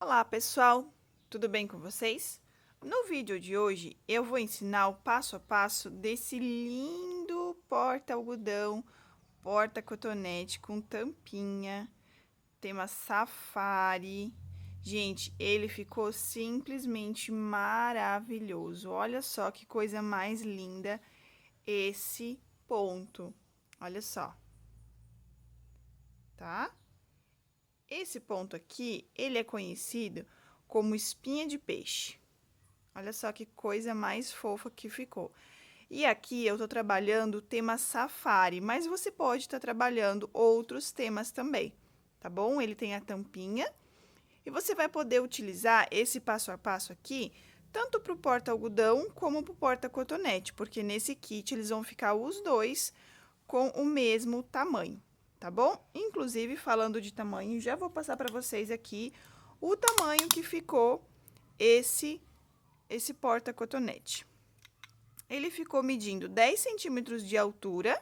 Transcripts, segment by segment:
Olá, pessoal! Tudo bem com vocês? No vídeo de hoje, eu vou ensinar o passo a passo desse lindo porta-algodão, porta-cotonete com tampinha, tema safari. Gente, ele ficou simplesmente maravilhoso. Olha só que coisa mais linda esse ponto. Olha só, tá? Esse ponto aqui, ele é conhecido como espinha de peixe. Olha só que coisa mais fofa que ficou. E aqui eu tô trabalhando o tema safari, mas você pode estar trabalhando outros temas também, tá bom? Ele tem a tampinha e você vai poder utilizar esse passo a passo aqui, tanto para o porta-algodão como para o porta-cotonete, porque nesse kit eles vão ficar os dois com o mesmo tamanho, tá bom? Inclusive, falando de tamanho, já vou passar para vocês aqui o tamanho que ficou esse porta-cotonete. Ele ficou medindo 10 centímetros de altura,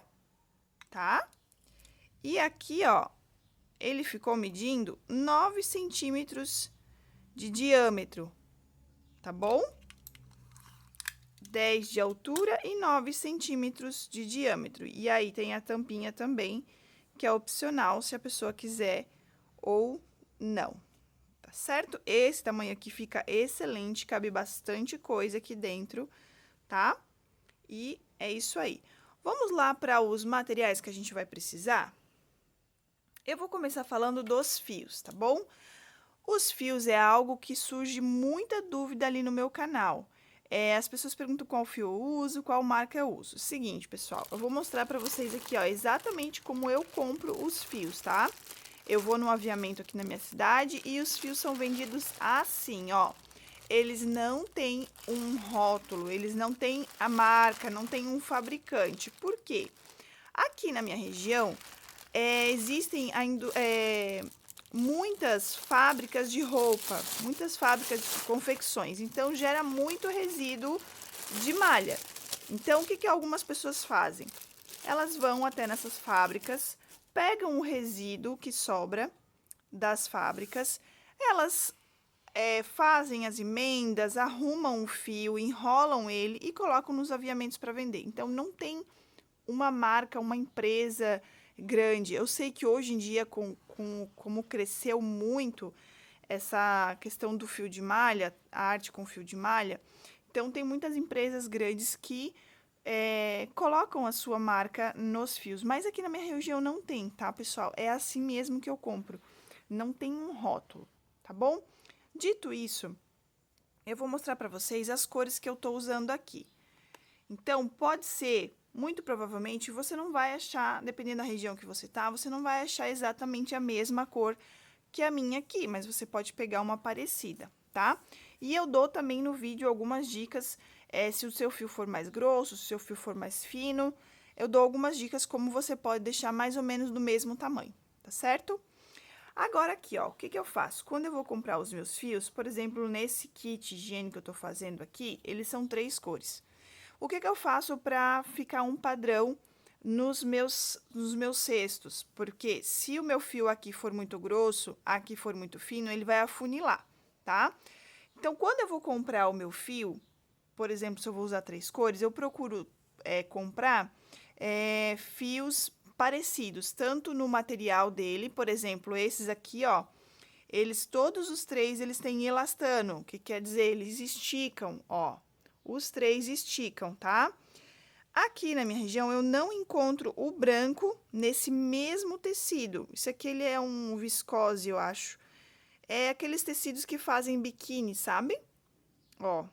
tá? E aqui, ó, ele ficou medindo 9 centímetros de diâmetro, tá bom? 10 de altura e 9 centímetros de diâmetro. E aí tem a tampinha também, que é opcional se a pessoa quiser ou não, tá certo? Esse tamanho aqui fica excelente, cabe bastante coisa aqui dentro, tá? E é isso aí. Vamos lá para os materiais que a gente vai precisar? Eu vou começar falando dos fios, tá bom? Os fios é algo que surge muita dúvida ali no meu canal. As pessoas perguntam qual fio eu uso, qual marca eu uso. Seguinte, pessoal, eu vou mostrar para vocês aqui, ó, exatamente como eu compro os fios, tá? Eu vou no aviamento aqui na minha cidade e os fios são vendidos assim, ó. Eles não têm um rótulo, eles não têm a marca, não tem um fabricante. Por quê? Aqui na minha região, existem muitas fábricas de roupa, muitas fábricas de confecções, então gera muito resíduo de malha. Então, o que algumas pessoas fazem? Elas vão até nessas fábricas, pegam o resíduo que sobra das fábricas, elas fazem as emendas, arrumam o fio, enrolam ele e colocam nos aviamentos para vender. Então, não tem uma marca, uma empresa grande. Eu sei que hoje em dia, como cresceu muito essa questão do fio de malha, a arte com fio de malha, então tem muitas empresas grandes que colocam a sua marca nos fios. Mas aqui na minha região não tem, tá, pessoal? É assim mesmo que eu compro. Não tem um rótulo, tá bom? Dito isso, eu vou mostrar para vocês as cores que eu estou usando aqui. Então, pode ser, muito provavelmente, você não vai achar, dependendo da região que você tá, você não vai achar exatamente a mesma cor que a minha aqui, mas você pode pegar uma parecida, tá? E eu dou também no vídeo algumas dicas, se o seu fio for mais grosso, se o seu fio for mais fino, eu dou algumas dicas como você pode deixar mais ou menos do mesmo tamanho, tá certo? Agora aqui, ó, o que eu faço? Quando eu vou comprar os meus fios, por exemplo, nesse kit higiene que eu tô fazendo aqui, eles são 3 cores. O que eu faço para ficar um padrão nos meus cestos? Porque se o meu fio aqui for muito grosso, aqui for muito fino, ele vai afunilar, tá? Então, quando eu vou comprar o meu fio, por exemplo, se eu vou usar 3 cores, eu procuro comprar fios parecidos, tanto no material dele, por exemplo, esses aqui, ó, eles todos os 3 eles têm elastano, que quer dizer, eles esticam, ó. Os 3 esticam, tá? Aqui na minha região eu não encontro o branco nesse mesmo tecido. Isso aqui ele é um viscose, eu acho. É aqueles tecidos que fazem biquíni, sabe? Ó,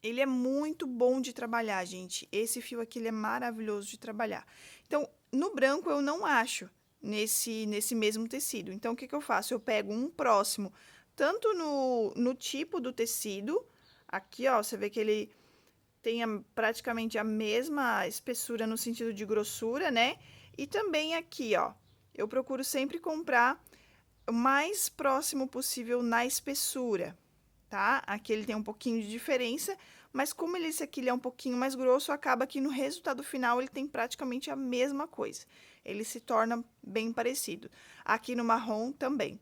ele é muito bom de trabalhar, gente. Esse fio aqui, ele é maravilhoso de trabalhar. Então, no branco eu não acho nesse mesmo tecido. Então, o que eu faço? Eu pego um próximo, tanto no tipo do tecido, aqui, ó, você vê que ele tem praticamente a mesma espessura no sentido de grossura, né? E também aqui, ó, eu procuro sempre comprar o mais próximo possível na espessura, tá? Aqui ele tem um pouquinho de diferença, mas como esse aqui ele é um pouquinho mais grosso, acaba que no resultado final ele tem praticamente a mesma coisa. Ele se torna bem parecido. Aqui no marrom também.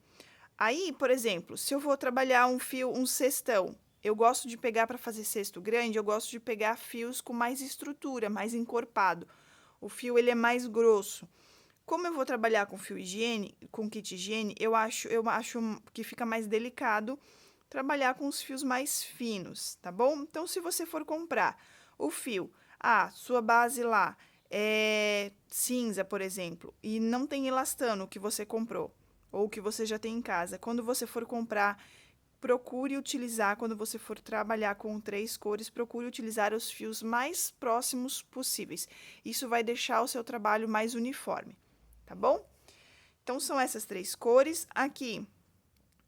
Aí, por exemplo, se eu vou trabalhar um fio, um cestão, eu gosto de pegar para fazer cesto grande, eu gosto de pegar fios com mais estrutura, mais encorpado. O fio ele é mais grosso. Como eu vou trabalhar com fio higiene, com kit higiene, eu acho que fica mais delicado trabalhar com os fios mais finos, tá bom? Então, se você for comprar o fio, sua base lá é cinza, por exemplo, e não tem elastano que você comprou, ou que você já tem em casa, quando você for comprar, procure utilizar, quando você for trabalhar com 3 cores, procure utilizar os fios mais próximos possíveis. Isso vai deixar o seu trabalho mais uniforme, tá bom? Então, são essas 3 cores. Aqui,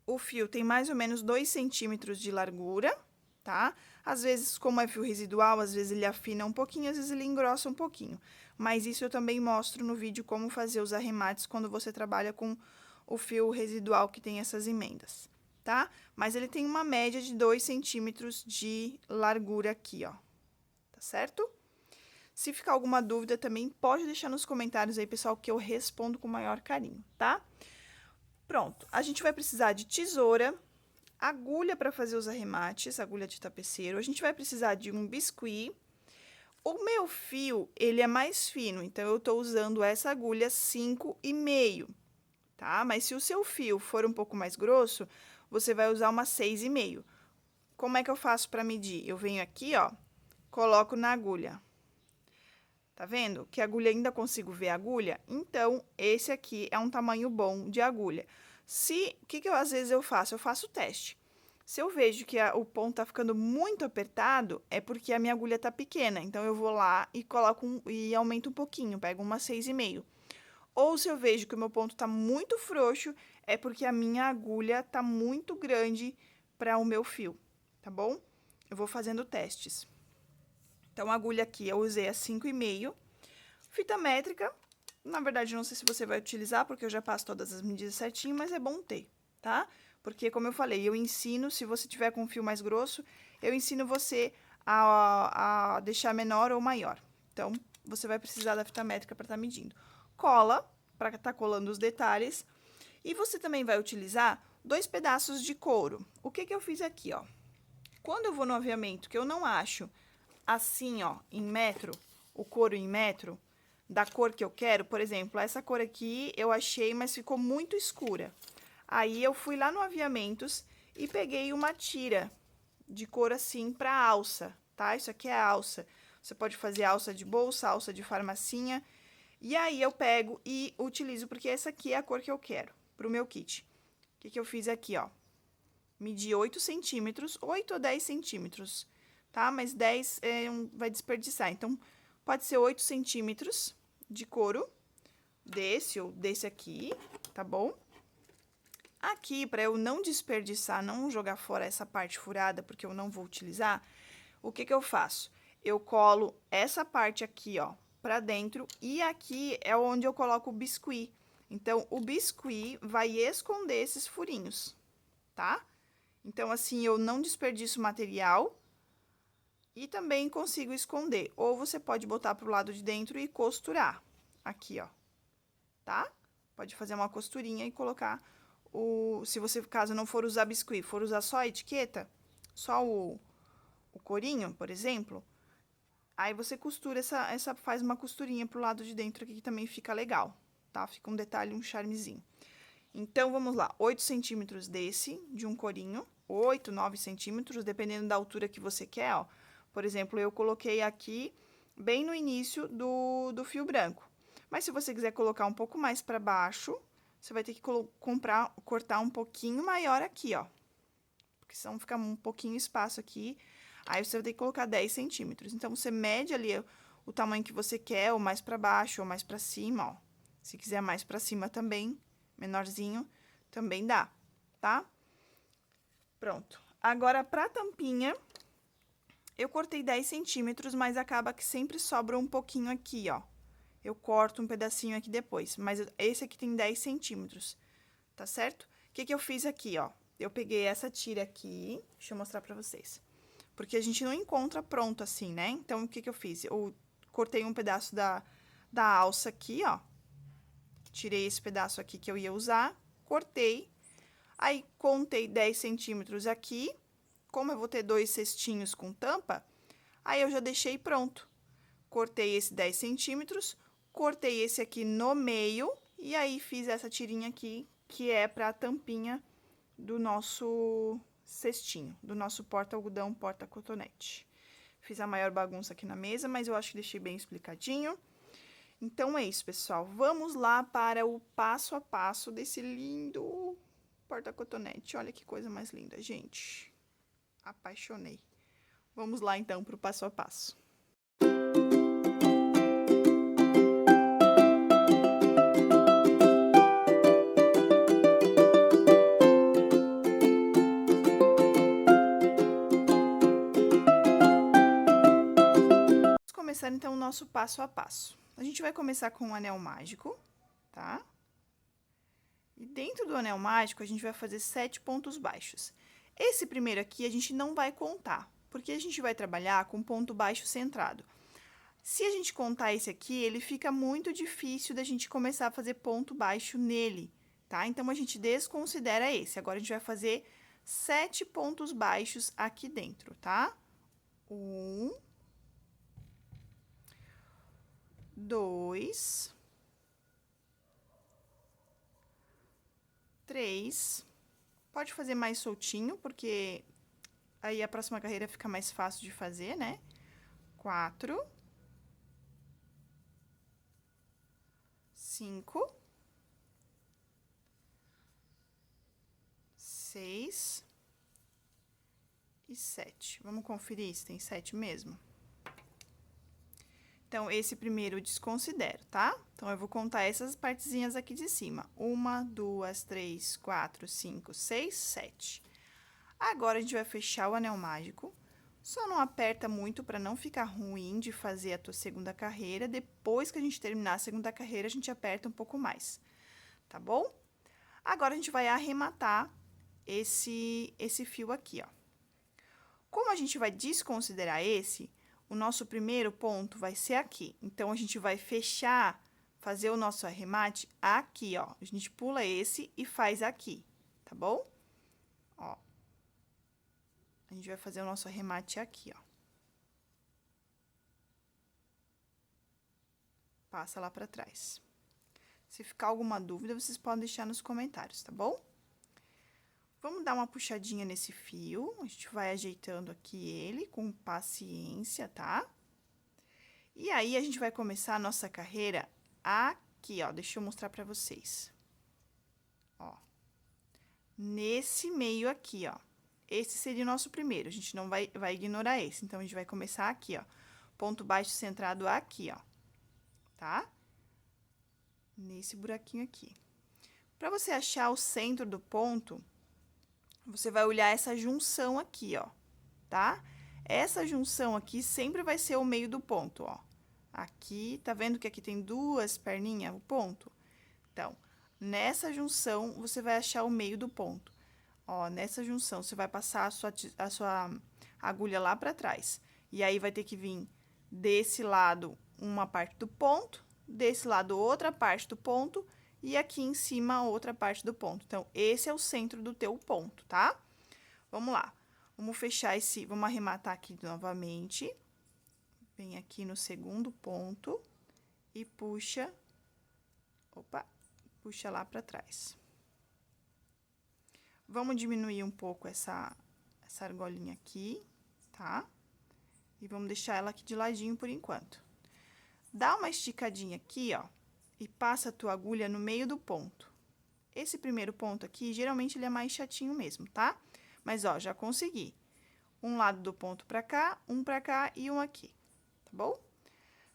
o fio tem mais ou menos 2 centímetros de largura, tá? Às vezes, como é fio residual, às vezes ele afina um pouquinho, às vezes ele engrossa um pouquinho. Mas isso eu também mostro no vídeo como fazer os arremates quando você trabalha com o fio residual que tem essas emendas, tá? Mas ele tem uma média de 2 centímetros de largura aqui, ó. Tá certo? Se ficar alguma dúvida também, pode deixar nos comentários aí, pessoal, que eu respondo com o maior carinho, tá? Pronto, a gente vai precisar de tesoura, agulha para fazer os arremates, agulha de tapeceiro. A gente vai precisar de um biscuit. O meu fio, ele é mais fino, então eu tô usando essa agulha 5,5, tá? Mas se o seu fio for um pouco mais grosso, você vai usar uma 6,5. Como é que eu faço para medir? Eu venho aqui, ó, coloco na agulha. Tá vendo? Que agulha ainda consigo ver a agulha? Então, esse aqui é um tamanho bom de agulha. O que às vezes eu faço? Eu faço o teste. Se eu vejo que o ponto tá ficando muito apertado, é porque a minha agulha tá pequena. Então, eu vou lá e coloco e aumento um pouquinho, pego uma 6,5. Ou se eu vejo que o meu ponto tá muito frouxo, é porque a minha agulha tá muito grande para o meu fio, tá bom? Eu vou fazendo testes. Então, a agulha aqui eu usei a 5,5. Fita métrica, na verdade, não sei se você vai utilizar, porque eu já passo todas as medidas certinho, mas é bom ter, tá? Porque, como eu falei, eu ensino, se você tiver com um fio mais grosso, eu ensino você a deixar menor ou maior. Então, você vai precisar da fita métrica para estar medindo. Cola, para estar colando os detalhes. E você também vai utilizar 2 pedaços de couro. O que que eu fiz aqui, ó? Quando eu vou no aviamento, que eu não acho assim, ó, em metro, o couro em metro, da cor que eu quero, por exemplo, essa cor aqui eu achei, mas ficou muito escura. Aí, eu fui lá no Aviamentos e peguei uma tira de cor assim pra alça, tá? Isso aqui é a alça. Você pode fazer alça de bolsa, alça de farmacinha. E aí, eu pego e utilizo, porque essa aqui é a cor que eu quero pro meu kit. O que que eu fiz aqui, ó? Medi 8 centímetros, 8 ou 10 centímetros, tá? Mas 10 vai desperdiçar, então, pode ser 8 centímetros de couro, desse ou desse aqui, tá bom? Aqui, para eu não desperdiçar, não jogar fora essa parte furada, porque eu não vou utilizar, o que que eu faço? Eu colo essa parte aqui, ó, pra dentro, e aqui é onde eu coloco o biscuit. Então, o biscuit vai esconder esses furinhos, tá? Então, assim, eu não desperdiço material e também consigo esconder. Ou você pode botar pro lado de dentro e costurar. Aqui, ó, tá? Pode fazer uma costurinha e colocar se você, caso não for usar biscuit, for usar só a etiqueta, só o corinho, por exemplo, aí você costura faz uma costurinha pro lado de dentro aqui que também fica legal, tá? Fica um detalhe, um charmezinho. Então, vamos lá, 8 centímetros de um corinho, 8, 9 centímetros, dependendo da altura que você quer, ó. Por exemplo, eu coloquei aqui bem no início do fio branco. Mas se você quiser colocar um pouco mais para baixo, você vai ter que cortar um pouquinho maior aqui, ó. Porque senão fica um pouquinho espaço aqui. Aí, você vai ter que colocar 10 centímetros. Então, você mede ali o tamanho que você quer, ou mais para baixo, ou mais para cima, ó. Se quiser mais para cima também, menorzinho, também dá, tá? Pronto. Agora, pra tampinha, eu cortei 10 centímetros, mas acaba que sempre sobra um pouquinho aqui, ó. Eu corto um pedacinho aqui depois, mas esse aqui tem 10 centímetros, tá certo? O que que eu fiz aqui, ó? Eu peguei essa tira aqui, deixa eu mostrar pra vocês. Porque a gente não encontra pronto assim, né? Então, o que que eu fiz? Eu cortei um pedaço da alça aqui, ó. Tirei esse pedaço aqui que eu ia usar, cortei. Aí, contei 10 centímetros aqui. Como eu vou ter 2 cestinhos com tampa, aí eu já deixei pronto. Cortei esse 10 centímetros, cortei esse aqui no meio, e aí fiz essa tirinha aqui, que é para a tampinha do nosso cestinho, do nosso porta-algodão, porta-cotonete. Fiz a maior bagunça aqui na mesa, mas eu acho que deixei bem explicadinho. Então, é isso, pessoal. Vamos lá para o passo a passo desse lindo porta-cotonete. Olha que coisa mais linda, gente. Apaixonei. Vamos lá, então, para o passo a passo. Vamos começar, então, o nosso passo a passo. A gente vai começar com um anel mágico, tá? E dentro do anel mágico, a gente vai fazer 7 pontos baixos. Esse primeiro aqui, a gente não vai contar, porque a gente vai trabalhar com ponto baixo centrado. Se a gente contar esse aqui, ele fica muito difícil da gente começar a fazer ponto baixo nele, tá? Então, a gente desconsidera esse. Agora, a gente vai fazer 7 pontos baixos aqui dentro, tá? 1, 2, 3, pode fazer mais soltinho, porque aí a próxima carreira fica mais fácil de fazer, né? 4, 5, 6 e 7. Vamos conferir se tem 7 mesmo? Então, esse primeiro eu desconsidero, tá? Então, eu vou contar essas partezinhas aqui de cima. 1, 2, 3, 4, 5, 6, 7. Agora, a gente vai fechar o anel mágico. Só não aperta muito para não ficar ruim de fazer a tua segunda carreira. Depois que a gente terminar a segunda carreira, a gente aperta um pouco mais, tá bom? Agora, a gente vai arrematar esse fio aqui, ó. Como a gente vai desconsiderar esse, o nosso primeiro ponto vai ser aqui. Então, a gente vai fechar, fazer o nosso arremate aqui, ó. A gente pula esse e faz aqui, tá bom? Ó. A gente vai fazer o nosso arremate aqui, ó. Passa lá pra trás. Se ficar alguma dúvida, vocês podem deixar nos comentários, tá bom? Vamos dar uma puxadinha nesse fio, a gente vai ajeitando aqui ele com paciência, tá? E aí, a gente vai começar a nossa carreira aqui, ó, deixa eu mostrar pra vocês. Ó, nesse meio aqui, ó, esse seria o nosso primeiro, a gente não vai ignorar esse, então, a gente vai começar aqui, ó, ponto baixo centrado aqui, ó, tá? Nesse buraquinho aqui. Pra você achar o centro do ponto, você vai olhar essa junção aqui, ó, tá? Essa junção aqui sempre vai ser o meio do ponto, ó. Aqui, tá vendo que aqui tem duas perninhas, o ponto? Então, nessa junção, você vai achar o meio do ponto. Ó, nessa junção, você vai passar a sua agulha lá pra trás. E aí, vai ter que vir desse lado uma parte do ponto, desse lado outra parte do ponto, e aqui em cima outra parte do ponto. Então, esse é o centro do teu ponto, tá? Vamos lá. Vamos fechar vamos arrematar aqui novamente. Vem aqui no segundo ponto e puxa, puxa lá pra trás. Vamos diminuir um pouco essa argolinha aqui, tá? E vamos deixar ela aqui de ladinho por enquanto. Dá uma esticadinha aqui, ó, e passa a tua agulha no meio do ponto. Esse primeiro ponto aqui, geralmente, ele é mais chatinho mesmo, tá? Mas, ó, já consegui. Um lado do ponto pra cá e um aqui, tá bom?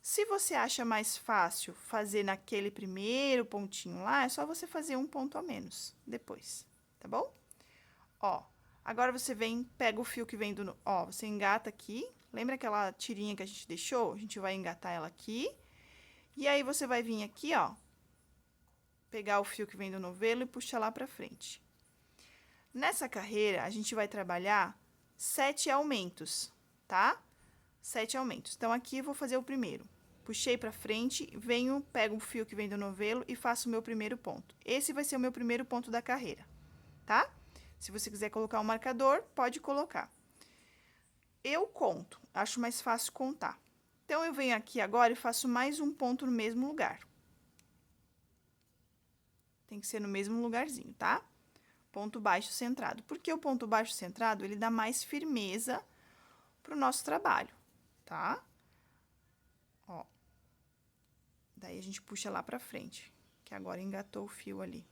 Se você acha mais fácil fazer naquele primeiro pontinho lá, é só você fazer um ponto a menos depois, tá bom? Ó, agora você pega o fio que vem ó, você engata aqui, lembra aquela tirinha que a gente deixou? A gente vai engatar ela aqui. E aí, você vai vir aqui, ó, pegar o fio que vem do novelo e puxar lá pra frente. Nessa carreira, a gente vai trabalhar 7 aumentos, tá? 7 aumentos. Então, aqui eu vou fazer o primeiro. Puxei pra frente, pego o fio que vem do novelo e faço o meu primeiro ponto. Esse vai ser o meu primeiro ponto da carreira, tá? Se você quiser colocar um marcador, pode colocar. Eu conto, acho mais fácil contar. Então, eu venho aqui agora e faço mais um ponto no mesmo lugar. Tem que ser no mesmo lugarzinho, tá? Ponto baixo centrado. Porque o ponto baixo centrado, ele dá mais firmeza pro nosso trabalho, tá? Ó. Daí, a gente puxa lá pra frente, que agora engatou o fio ali.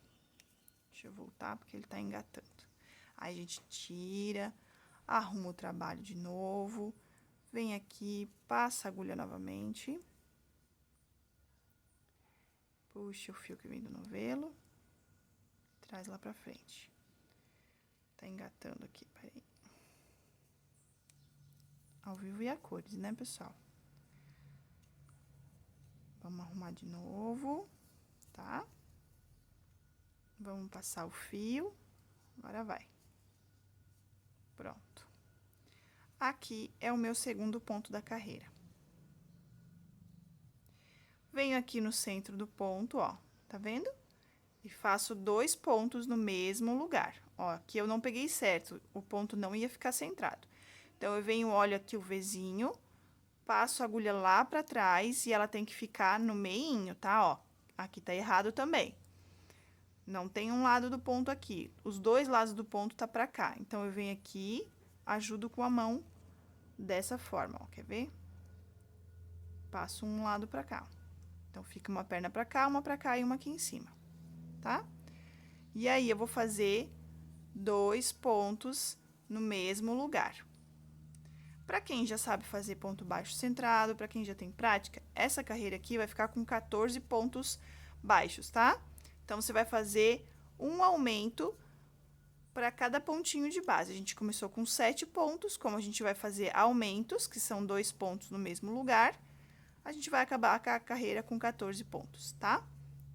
Deixa eu voltar, porque ele tá engatando. Aí, a gente tira, arruma o trabalho de novo, vem aqui, passa a agulha novamente. Puxa o fio que vem do novelo, traz lá pra frente. Tá engatando aqui, peraí. Ao vivo e a cores, né, pessoal? Vamos arrumar de novo, tá? Vamos passar o fio, agora vai. Pronto. Aqui é o meu segundo ponto da carreira. Venho aqui no centro do ponto, ó, tá vendo? E faço 2 pontos no mesmo lugar. Ó, aqui eu não peguei certo, o ponto não ia ficar centrado. Então, eu venho, olho aqui o Vzinho, passo a agulha lá pra trás e ela tem que ficar no meinho, tá? Ó, aqui tá errado também. Não tem um lado do ponto aqui, os 2 lados do ponto tá pra cá. Então, eu venho aqui, ajudo com a mão dessa forma, ó, quer ver? Passo um lado pra cá. Então, fica uma perna pra cá e uma aqui em cima, tá? E aí, eu vou fazer 2 pontos no mesmo lugar. Para quem já sabe fazer ponto baixo centrado, para quem já tem prática, essa carreira aqui vai ficar com 14 pontos baixos, tá? Então, você vai fazer um aumento para cada pontinho de base. A gente começou com 7 pontos, como a gente vai fazer aumentos, que são 2 pontos no mesmo lugar, a gente vai acabar a carreira com 14 pontos, tá?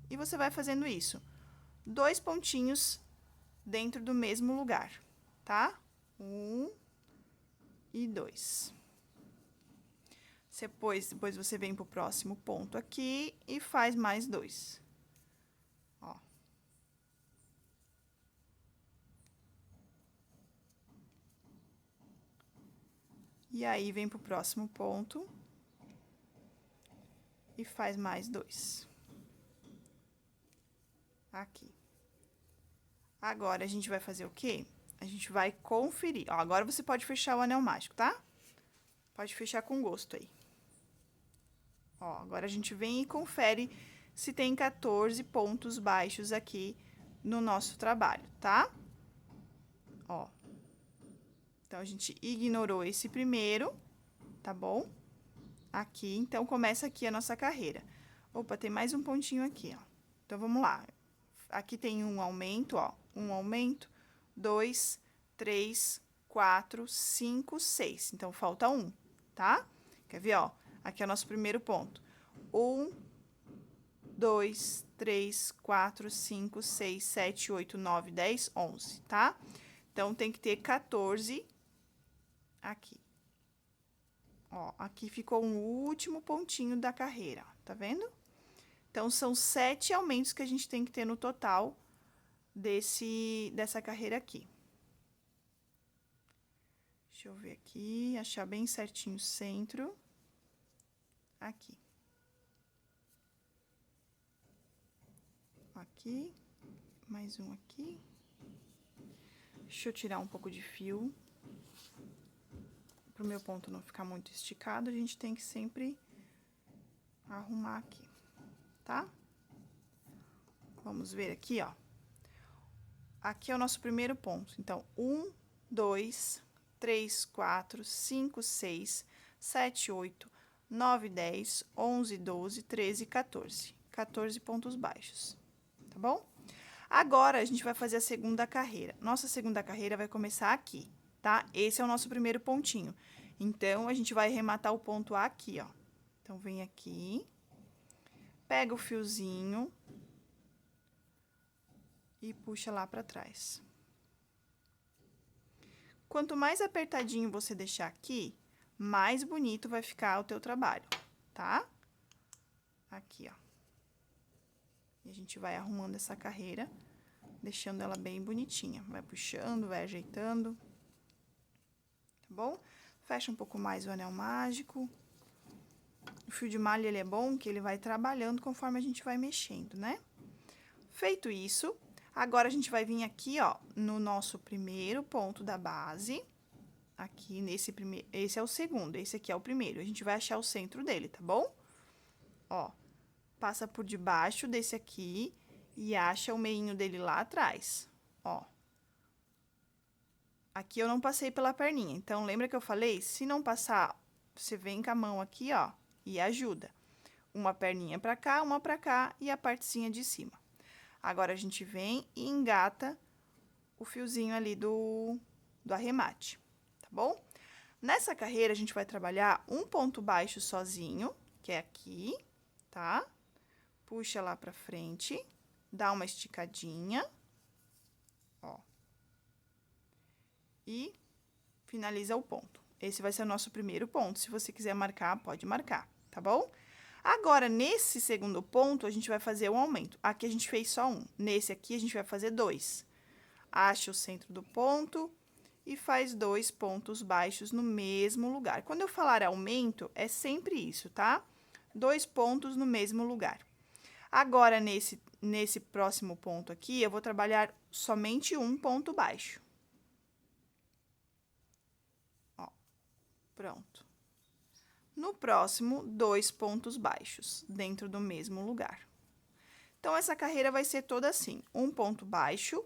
E você vai fazendo isso, 2 pontinhos dentro do mesmo lugar, tá? 1 e 2. Depois você vem pro próximo ponto aqui e faz mais 2. Ó. E aí, vem pro próximo ponto e faz mais 2. Aqui. Agora, a gente vai fazer o quê? A gente vai conferir. Ó, agora você pode fechar o anel mágico, tá? Pode fechar com gosto aí. Ó, agora a gente vem e confere se tem 14 pontos baixos aqui no nosso trabalho, tá? Ó. Então, a gente ignorou esse primeiro, tá bom? Aqui, então, começa aqui a nossa carreira. Opa, tem mais um pontinho aqui, ó. Então, vamos lá. Aqui tem um aumento, ó. Um aumento, 2, 3, 4, 5, 6. Então, falta um, tá? Quer ver, ó? Aqui é o nosso primeiro ponto. 1, 2, 3, 4, 5, 6, 7, 8, 9, 10, 11, tá? Então, tem que ter 14 aqui. Ó, aqui ficou um último pontinho da carreira, tá vendo? Então, são 7 aumentos que a gente tem que ter no total dessa carreira aqui. Deixa eu ver aqui, achar bem certinho o centro. Aqui. Aqui, mais um aqui. Deixa eu tirar um pouco de fio. Pro meu ponto não ficar muito esticado, a gente tem que sempre arrumar aqui, tá? Vamos ver aqui, ó. Aqui é o nosso primeiro ponto. Então, 1, 2, 3, 4, 5, 6, 7, 8, 9, 10, 11, 12, 13, 14. 14 pontos baixos, tá bom? Agora, a gente vai fazer a segunda carreira. Nossa segunda carreira vai começar aqui, tá? Esse é o nosso primeiro pontinho. Então, a gente vai arrematar o ponto aqui, ó. Então, vem aqui, pega o fiozinho e puxa lá pra trás. Quanto mais apertadinho você deixar aqui, mais bonito vai ficar o teu trabalho, tá? Aqui, ó. E a gente vai arrumando essa carreira deixando ela bem bonitinha. Vai puxando, vai ajeitando, tá bom? Fecha um pouco mais o anel mágico. O fio de malha, ele é bom que ele vai trabalhando conforme a gente vai mexendo, né? Feito isso, agora a gente vai vir aqui, ó, no nosso primeiro ponto da base. Aqui nesse primeiro, esse é o segundo, esse aqui é o primeiro. A gente vai achar o centro dele, tá bom? Ó, passa por debaixo desse aqui e acha o meinho dele lá atrás, ó. Aqui eu não passei pela perninha, então lembra que eu falei? Se não passar, você vem com a mão aqui, ó, e ajuda. Uma perninha pra cá e a partezinha de cima. Agora, a gente vem e engata o fiozinho ali do arremate, tá bom? Nessa carreira, a gente vai trabalhar um ponto baixo sozinho, que é aqui, tá? Puxa lá pra frente, dá uma esticadinha, ó. E finaliza o ponto. Esse vai ser o nosso primeiro ponto. Se você quiser marcar, pode marcar, tá bom? Agora, nesse segundo ponto, a gente vai fazer um aumento. Aqui a gente fez só um. Nesse aqui, a gente vai fazer 2. Acha o centro do ponto e faz 2 pontos baixos no mesmo lugar. Quando eu falar aumento, é sempre isso, tá? 2 pontos no mesmo lugar. Agora, nesse próximo ponto aqui, eu vou trabalhar somente um ponto baixo. Ó, pronto. No próximo, 2 pontos baixos, dentro do mesmo lugar. Então, essa carreira vai ser toda assim, um ponto baixo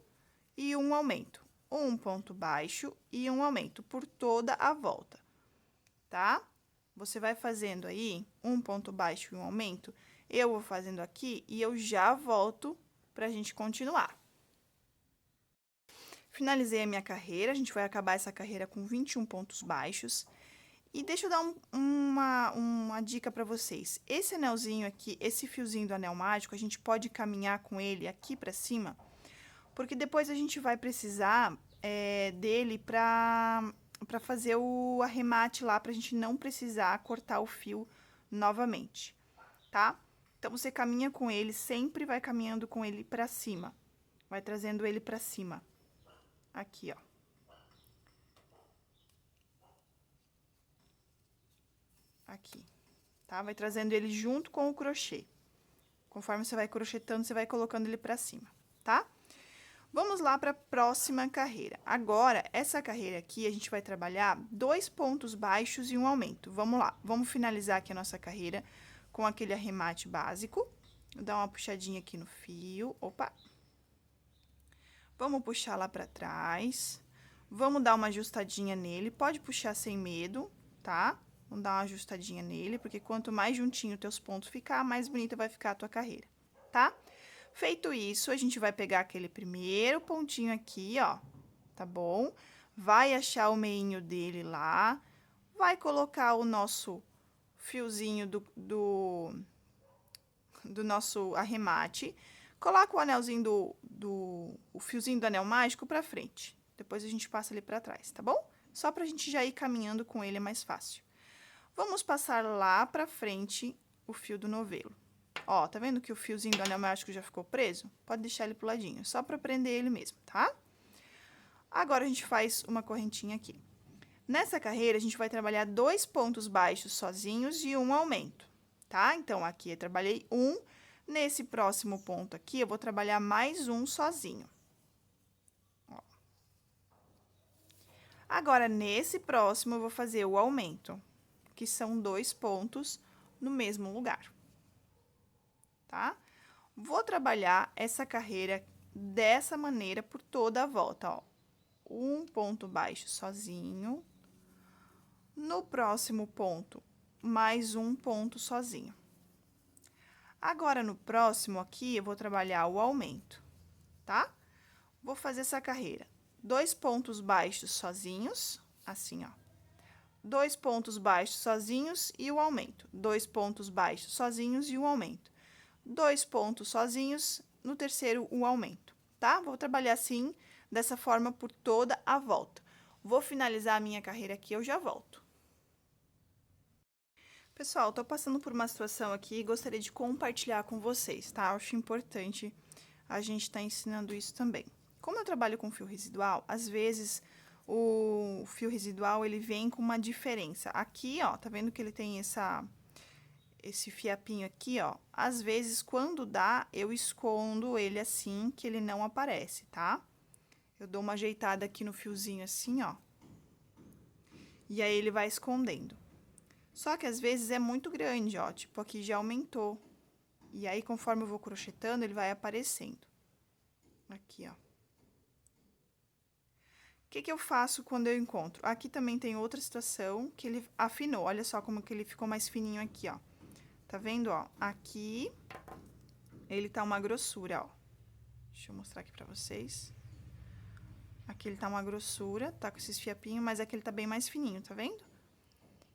e um aumento. Um ponto baixo e um aumento por toda a volta, tá? Você vai fazendo aí um ponto baixo e um aumento, eu vou fazendo aqui e eu já volto pra gente continuar. Finalizei a minha carreira, a gente vai acabar essa carreira com 21 pontos baixos. E deixa eu dar uma dica para vocês. Esse anelzinho aqui, esse fiozinho do anel mágico, a gente pode caminhar com ele aqui para cima, porque depois a gente vai precisar dele para fazer o arremate lá, pra gente não precisar cortar o fio novamente, tá? Então, você caminha com ele, sempre vai caminhando com ele para cima, vai trazendo ele para cima, aqui, ó. Aqui, tá? Vai trazendo ele junto com o crochê. Conforme você vai crochetando, você vai colocando ele pra cima, tá? Vamos lá pra próxima carreira. Agora, essa carreira aqui, a gente vai trabalhar 2 pontos baixos e um aumento. Vamos lá, vamos finalizar aqui a nossa carreira com aquele arremate básico. Vou dar uma puxadinha aqui no fio, opa. Vamos puxar lá pra trás. Vamos dar uma ajustadinha nele, pode puxar sem medo, tá? Vamos dar uma ajustadinha nele, porque quanto mais juntinho teus pontos ficar, mais bonita vai ficar a tua carreira, tá? Feito isso, a gente vai pegar aquele primeiro pontinho aqui, ó, tá bom? Vai achar o meinho dele lá, vai colocar o nosso fiozinho do nosso arremate, coloca o anelzinho o fiozinho do anel mágico pra frente. Depois a gente passa ele pra trás, tá bom? Só pra gente já ir caminhando com ele é mais fácil. Vamos passar lá pra frente o fio do novelo. Ó, tá vendo que o fiozinho do anel mágico já ficou preso? Pode deixar ele pro ladinho, só pra prender ele mesmo, tá? Agora, a gente faz uma correntinha aqui. Nessa carreira, a gente vai trabalhar 2 pontos baixos sozinhos e um aumento, tá? Então, aqui eu trabalhei um, nesse próximo ponto aqui, eu vou trabalhar mais um sozinho. Ó. Agora, nesse próximo, eu vou fazer o aumento, que são 2 pontos no mesmo lugar, tá? Vou trabalhar essa carreira dessa maneira por toda a volta, ó. Um ponto baixo sozinho. No próximo ponto, mais um ponto sozinho. Agora, no próximo aqui, eu vou trabalhar o aumento, tá? Vou fazer essa carreira. 2 pontos baixos sozinhos, assim, ó. 2 pontos baixos sozinhos e o aumento. 2 pontos baixos sozinhos e o aumento. 2 pontos sozinhos, no terceiro, o aumento, tá? Vou trabalhar assim, dessa forma, por toda a volta. Vou finalizar a minha carreira aqui, eu já volto. Pessoal, tô passando por uma situação aqui e gostaria de compartilhar com vocês, tá? Acho importante a gente tá ensinando isso também. Como eu trabalho com fio residual, às vezes o fio residual, ele vem com uma diferença. Aqui, ó, tá vendo que ele tem esse fiapinho aqui, ó? Às vezes, quando dá, eu escondo ele assim, que ele não aparece, tá? Eu dou uma ajeitada aqui no fiozinho assim, ó. E aí, ele vai escondendo. Só que, às vezes, é muito grande, ó. Tipo, aqui já aumentou. E aí, conforme eu vou crochetando, ele vai aparecendo. Aqui, ó. O que que eu faço quando eu encontro? Aqui também tem outra situação que ele afinou. Olha só como que ele ficou mais fininho aqui, ó. Tá vendo, ó? Aqui, ele tá uma grossura, ó. Deixa eu mostrar aqui pra vocês. Aqui ele tá uma grossura, tá com esses fiapinhos, mas aqui ele tá bem mais fininho, tá vendo?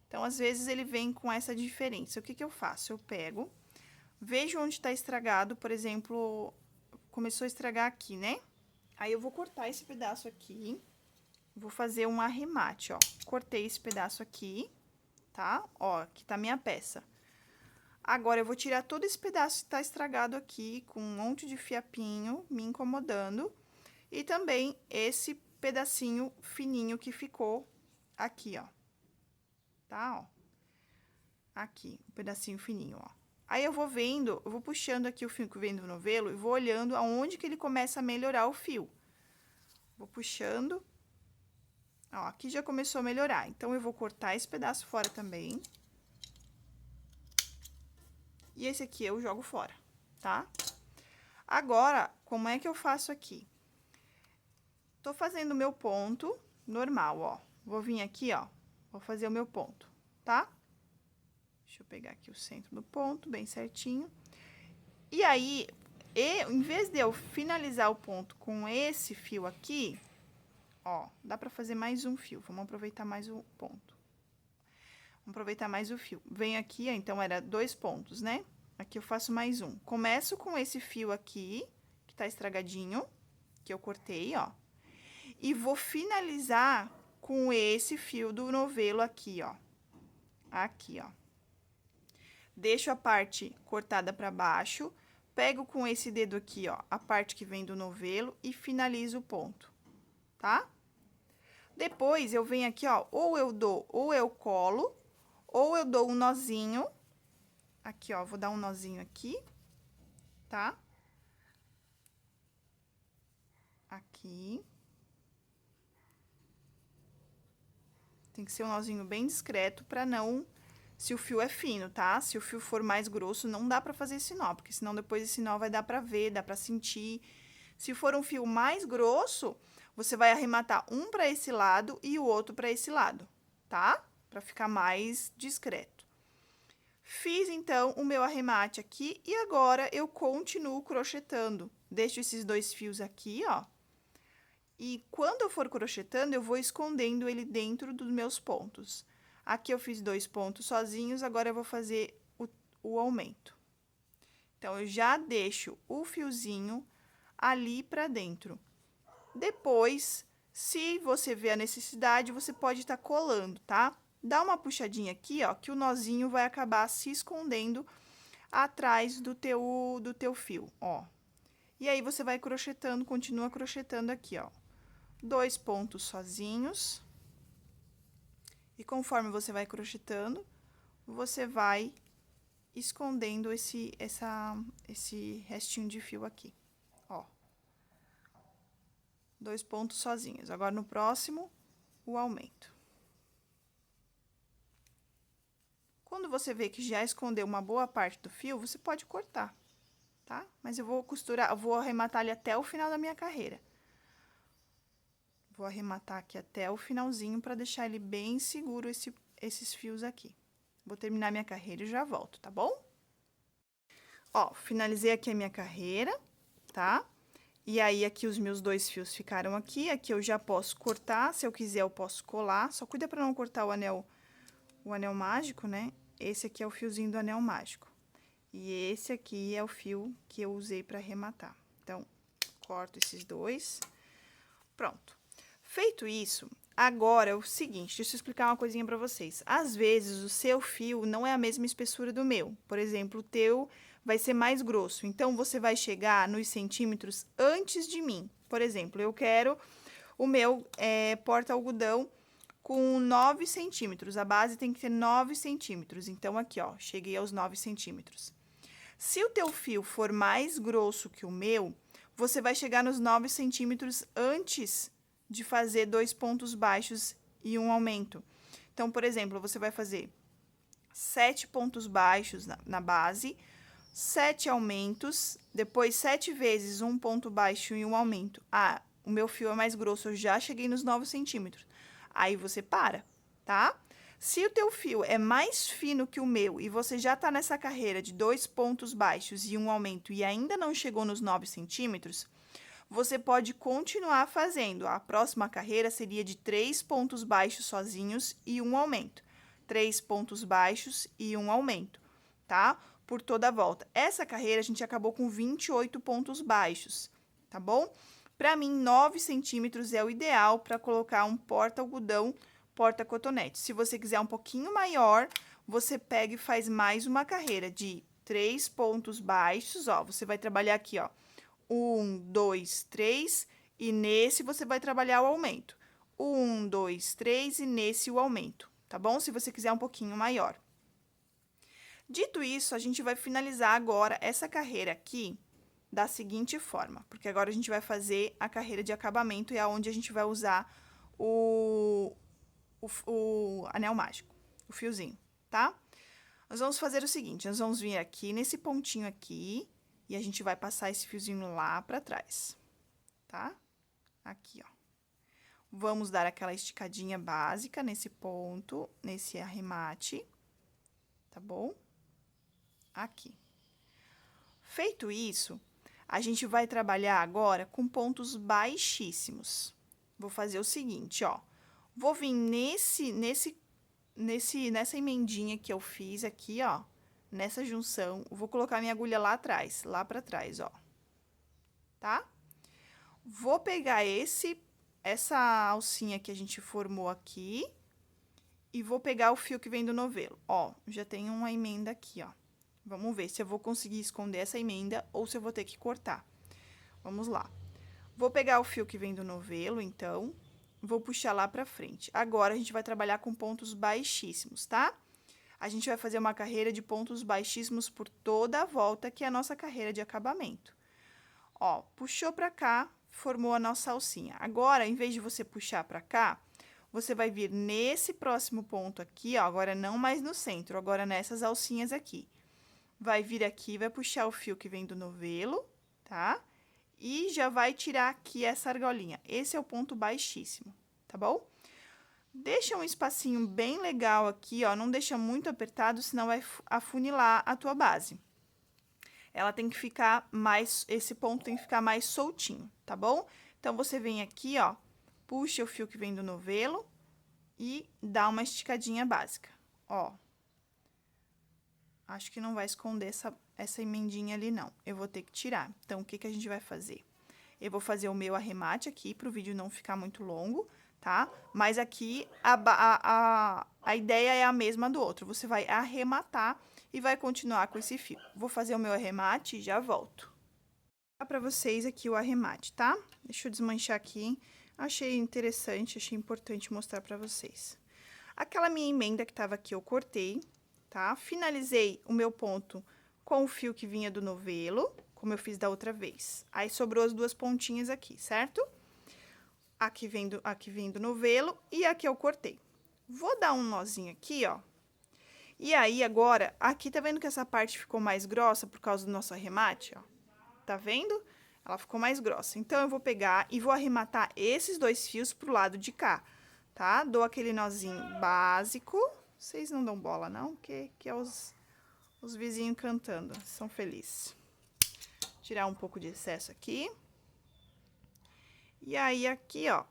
Então, às vezes, ele vem com essa diferença. O que que eu faço? Eu pego, vejo onde tá estragado, por exemplo, começou a estragar aqui, né? Aí, eu vou cortar esse pedaço aqui, vou fazer um arremate, ó. Cortei esse pedaço aqui, tá? Ó, aqui tá a minha peça. Agora, eu vou tirar todo esse pedaço que tá estragado aqui, com um monte de fiapinho me incomodando. E também esse pedacinho fininho que ficou aqui, ó. Tá, ó. Aqui, um pedacinho fininho, ó. Aí, eu vou vendo, eu vou puxando aqui o fio que vem do novelo e vou olhando aonde que ele começa a melhorar o fio. Vou puxando. Ó, aqui já começou a melhorar. Então, eu vou cortar esse pedaço fora também. E esse aqui eu jogo fora, tá? Agora, como é que eu faço aqui? Tô fazendo o meu ponto normal, ó. Vou vir aqui, ó, vou fazer o meu ponto, tá? Deixa eu pegar aqui o centro do ponto, bem certinho. E aí, em vez de eu finalizar o ponto com esse fio aqui, ó, dá pra fazer mais um fio. Vamos aproveitar mais o ponto. Vamos aproveitar mais o fio. Venho aqui, ó, então, era 2 pontos, né? Aqui eu faço mais um. Começo com esse fio aqui, que tá estragadinho, que eu cortei, ó. E vou finalizar com esse fio do novelo aqui, ó. Aqui, ó. Deixo a parte cortada pra baixo, pego com esse dedo aqui, ó, a parte que vem do novelo e finalizo o ponto, tá? Depois, eu venho aqui, ó, ou eu colo, ou eu dou um nozinho. Aqui, ó, vou dar um nozinho aqui, tá? Aqui. Tem que ser um nozinho bem discreto pra não... Se o fio é fino, tá? Se o fio for mais grosso, não dá pra fazer esse nó, porque senão depois esse nó vai dar pra ver, dá pra sentir. Se for um fio mais grosso, você vai arrematar um pra esse lado e o outro pra esse lado, tá? Pra ficar mais discreto. Fiz, então, o meu arremate aqui e agora eu continuo crochetando. Deixo esses 2 fios aqui, ó. E quando eu for crochetando, eu vou escondendo ele dentro dos meus pontos. Aqui eu fiz 2 pontos sozinhos, agora eu vou fazer o aumento. Então, eu já deixo o fiozinho ali pra dentro. Depois, se você vê a necessidade, você pode estar colando, tá? Dá uma puxadinha aqui, ó, que o nozinho vai acabar se escondendo atrás do teu fio, ó. E aí, você vai crochetando, continua crochetando aqui, ó. 2 pontos sozinhos. E conforme você vai crochetando, você vai escondendo esse restinho de fio aqui, ó. 2 pontos sozinhos. Agora, no próximo, o aumento. Quando você vê que já escondeu uma boa parte do fio, você pode cortar, tá? Mas eu vou costurar, eu vou arrematar ele até o final da minha carreira. Vou arrematar aqui até o finalzinho para deixar ele bem seguro, esses fios aqui. Vou terminar minha carreira e já volto, tá bom? Ó, finalizei aqui a minha carreira, tá? E aí, aqui os meus 2 fios ficaram aqui. Aqui eu já posso cortar, se eu quiser eu posso colar. Só cuida pra não cortar o anel mágico, né? Esse aqui é o fiozinho do anel mágico. E esse aqui é o fio que eu usei pra arrematar. Então, corto esses 2. Pronto. Feito isso, agora é o seguinte, deixa eu explicar uma coisinha pra vocês. Às vezes, o seu fio não é a mesma espessura do meu. Por exemplo, o teu vai ser mais grosso. Então, você vai chegar nos centímetros antes de mim. Por exemplo, eu quero o meu porta-algodão com 9 centímetros. A base tem que ter 9 centímetros. Então, aqui, ó, cheguei aos 9 centímetros. Se o teu fio for mais grosso que o meu, você vai chegar nos 9 centímetros antes de fazer 2 pontos baixos e um aumento. Então, por exemplo, você vai fazer 7 pontos baixos na base, 7 aumentos, depois 7 vezes um ponto baixo e um aumento. Ah, o meu fio é mais grosso, eu já cheguei nos 9 centímetros. Aí, você para, tá? Se o teu fio é mais fino que o meu e você já tá nessa carreira de 2 pontos baixos e um aumento e ainda não chegou nos 9 centímetros, você pode continuar fazendo. A próxima carreira seria de 3 pontos baixos sozinhos e um aumento. 3 pontos baixos e um aumento, tá? Por toda a volta. Essa carreira a gente acabou com 28 pontos baixos, tá bom? Para mim, 9 centímetros é o ideal para colocar um porta-algodão, porta-cotonete. Se você quiser um pouquinho maior, você pega e faz mais uma carreira de 3 pontos baixos, ó. Você vai trabalhar aqui, ó. 1, 2, 3, e nesse você vai trabalhar o aumento. 1, 2, 3, e nesse o aumento, tá bom? Se você quiser um pouquinho maior. Dito isso, a gente vai finalizar agora essa carreira aqui da seguinte forma, porque agora a gente vai fazer a carreira de acabamento e é onde a gente vai usar o anel mágico, o fiozinho, tá? Nós vamos fazer o seguinte, nós vamos vir aqui nesse pontinho aqui e a gente vai passar esse fiozinho lá pra trás, tá? Aqui, ó. Vamos dar aquela esticadinha básica nesse ponto, nesse arremate, tá bom? Aqui. Feito isso, a gente vai trabalhar agora com pontos baixíssimos. Vou fazer o seguinte, ó. Vou vir nessa emendinha que eu fiz aqui, ó. Nessa junção, vou colocar minha agulha lá atrás, lá pra trás, ó. Tá? Vou pegar essa alcinha que a gente formou aqui e vou pegar o fio que vem do novelo. Ó, já tem uma emenda aqui, ó. Vamos ver se eu vou conseguir esconder essa emenda ou se eu vou ter que cortar. Vamos lá. Vou pegar o fio que vem do novelo, então, vou puxar lá pra frente. Agora, a gente vai trabalhar com pontos baixíssimos, tá? A gente vai fazer uma carreira de pontos baixíssimos por toda a volta, que é a nossa carreira de acabamento. Ó, puxou pra cá, formou a nossa alcinha. Agora, em vez de você puxar pra cá, você vai vir nesse próximo ponto aqui, ó, agora não mais no centro, agora nessas alcinhas aqui. Vai vir aqui, vai puxar o fio que vem do novelo, tá? E já vai tirar aqui essa argolinha. Esse é o ponto baixíssimo, tá bom? Deixa um espacinho bem legal aqui, ó, não deixa muito apertado, senão vai afunilar a tua base. Ela tem que ficar esse ponto tem que ficar mais soltinho, tá bom? Então, você vem aqui, ó, puxa o fio que vem do novelo e dá uma esticadinha básica, ó. Acho que não vai esconder essa emendinha ali, não. Eu vou ter que tirar. Então, o que que a gente vai fazer? Eu vou fazer o meu arremate aqui, pro vídeo não ficar muito longo, tá? Mas aqui, a ideia é a mesma do outro. Você vai arrematar e vai continuar com esse fio. Vou fazer o meu arremate e já volto. Vou dar pra vocês aqui o arremate, tá? Deixa eu desmanchar aqui. Achei interessante, achei importante mostrar pra vocês. Aquela minha emenda que tava aqui, eu cortei, tá? Finalizei o meu ponto com o fio que vinha do novelo, como eu fiz da outra vez. Aí, sobrou as duas pontinhas aqui, certo? Aqui vem do novelo e aqui eu cortei. Vou dar um nozinho aqui, ó. E aí, agora, aqui tá vendo que essa parte ficou mais grossa por causa do nosso arremate, ó? Tá vendo? Ela ficou mais grossa. Então, eu vou pegar e vou arrematar esses dois fios pro lado de cá, tá? Dou aquele nozinho básico. Vocês não dão bola, não? Que é os vizinhos cantando, são felizes. Tirar um pouco de excesso aqui. E aí, aqui, ó,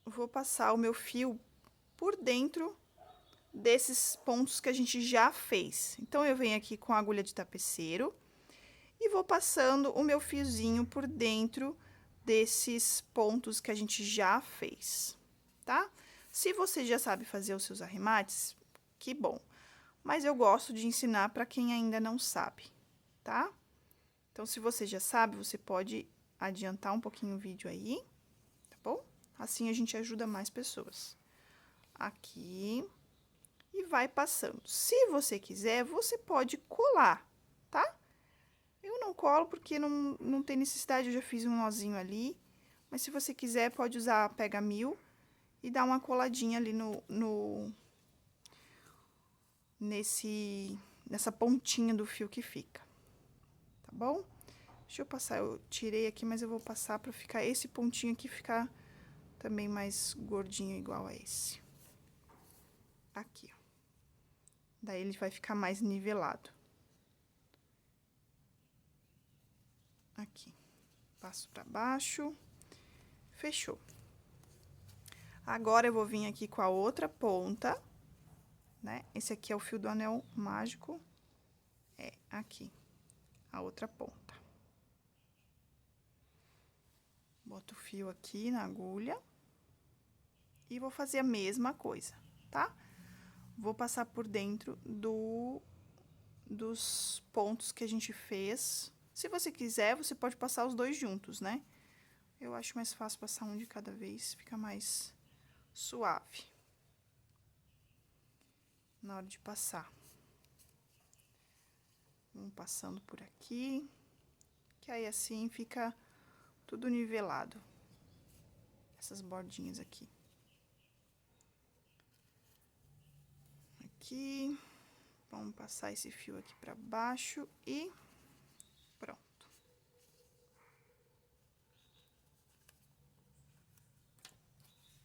vou passar o meu fio por dentro desses pontos que a gente já fez. Então, eu venho aqui com a agulha de tapeceiro e vou passando o meu fiozinho por dentro desses pontos que a gente já fez, tá? Se você já sabe fazer os seus arremates, que bom. Mas eu gosto de ensinar para quem ainda não sabe, tá? Então, se você já sabe, você pode adiantar um pouquinho o vídeo aí, tá bom? Assim a gente ajuda mais pessoas. Aqui, e vai passando. Se você quiser, você pode colar, tá? Eu não colo porque não tem necessidade, eu já fiz um nozinho ali. Mas se você quiser, pode usar pega mil e dar uma coladinha ali nessa pontinha do fio que fica, tá bom? Deixa eu passar, eu tirei aqui, mas eu vou passar pra ficar esse pontinho aqui ficar também mais gordinho igual a esse. Aqui, ó. Daí ele vai ficar mais nivelado. Aqui, passo pra baixo, fechou. Agora, eu vou vir aqui com a outra ponta, né? Esse aqui é o fio do anel mágico, aqui, a outra ponta. Boto o fio aqui na agulha e vou fazer a mesma coisa, tá? Vou passar por dentro dos pontos que a gente fez. Se você quiser, você pode passar os dois juntos, né? Eu acho mais fácil passar um de cada vez, fica mais suave na hora de passar. Vamos passando por aqui, que aí assim fica tudo nivelado. Essas bordinhas aqui. Aqui, vamos passar esse fio aqui pra baixo e pronto.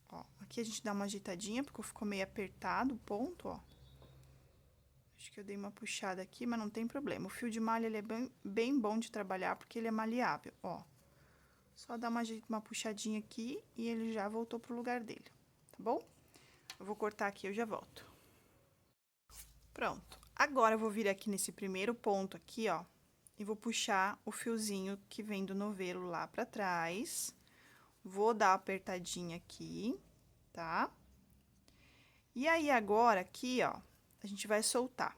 Ó, aqui a gente dá uma ajeitadinha, porque ficou meio apertado o ponto, ó. Acho que eu dei uma puxada aqui, mas não tem problema. O fio de malha, ele é bem bom de trabalhar, porque ele é maleável, ó. Só dá uma puxadinha aqui e ele já voltou pro lugar dele, tá bom? Eu vou cortar aqui, eu já volto. Pronto. Agora, eu vou vir aqui nesse primeiro ponto aqui, ó, e vou puxar o fiozinho que vem do novelo lá pra trás. Vou dar uma apertadinha aqui, tá? E aí, agora, aqui, ó, a gente vai soltar,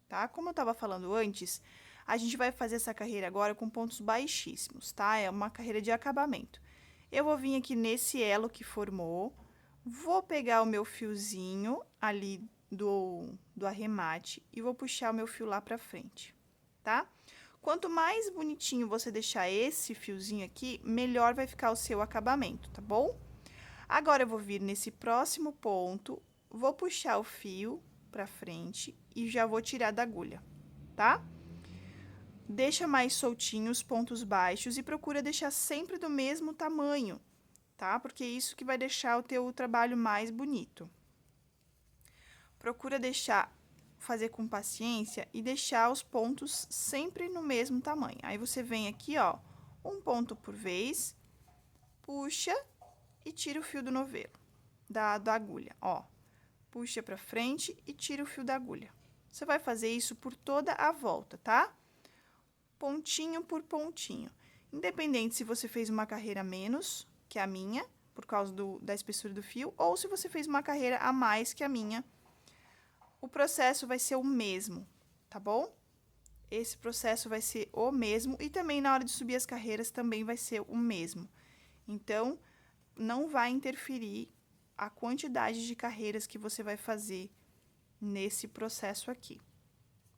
tá? Como eu tava falando antes, a gente vai fazer essa carreira agora com pontos baixíssimos, tá? É uma carreira de acabamento. Eu vou vir aqui nesse elo que formou, vou pegar o meu fiozinho ali do arremate e vou puxar o meu fio lá pra frente, tá? Quanto mais bonitinho você deixar esse fiozinho aqui, melhor vai ficar o seu acabamento, tá bom? Agora, eu vou vir nesse próximo ponto, vou puxar o fio pra frente e já vou tirar da agulha, tá? Deixa mais soltinho os pontos baixos e procura deixar sempre do mesmo tamanho, tá? Porque é isso que vai deixar o teu trabalho mais bonito. Procura fazer com paciência e deixar os pontos sempre no mesmo tamanho. Aí, você vem aqui, ó, um ponto por vez, puxa e tira o fio do novelo, da agulha, ó. Puxa pra frente e tira o fio da agulha. Você vai fazer isso por toda a volta, tá? Pontinho por pontinho. Independente se você fez uma carreira a menos que a minha, por causa da espessura do fio, ou se você fez uma carreira a mais que a minha, o processo vai ser o mesmo, tá bom? Esse processo vai ser o mesmo e também na hora de subir as carreiras também vai ser o mesmo. Então, não vai interferir a quantidade de carreiras que você vai fazer nesse processo aqui,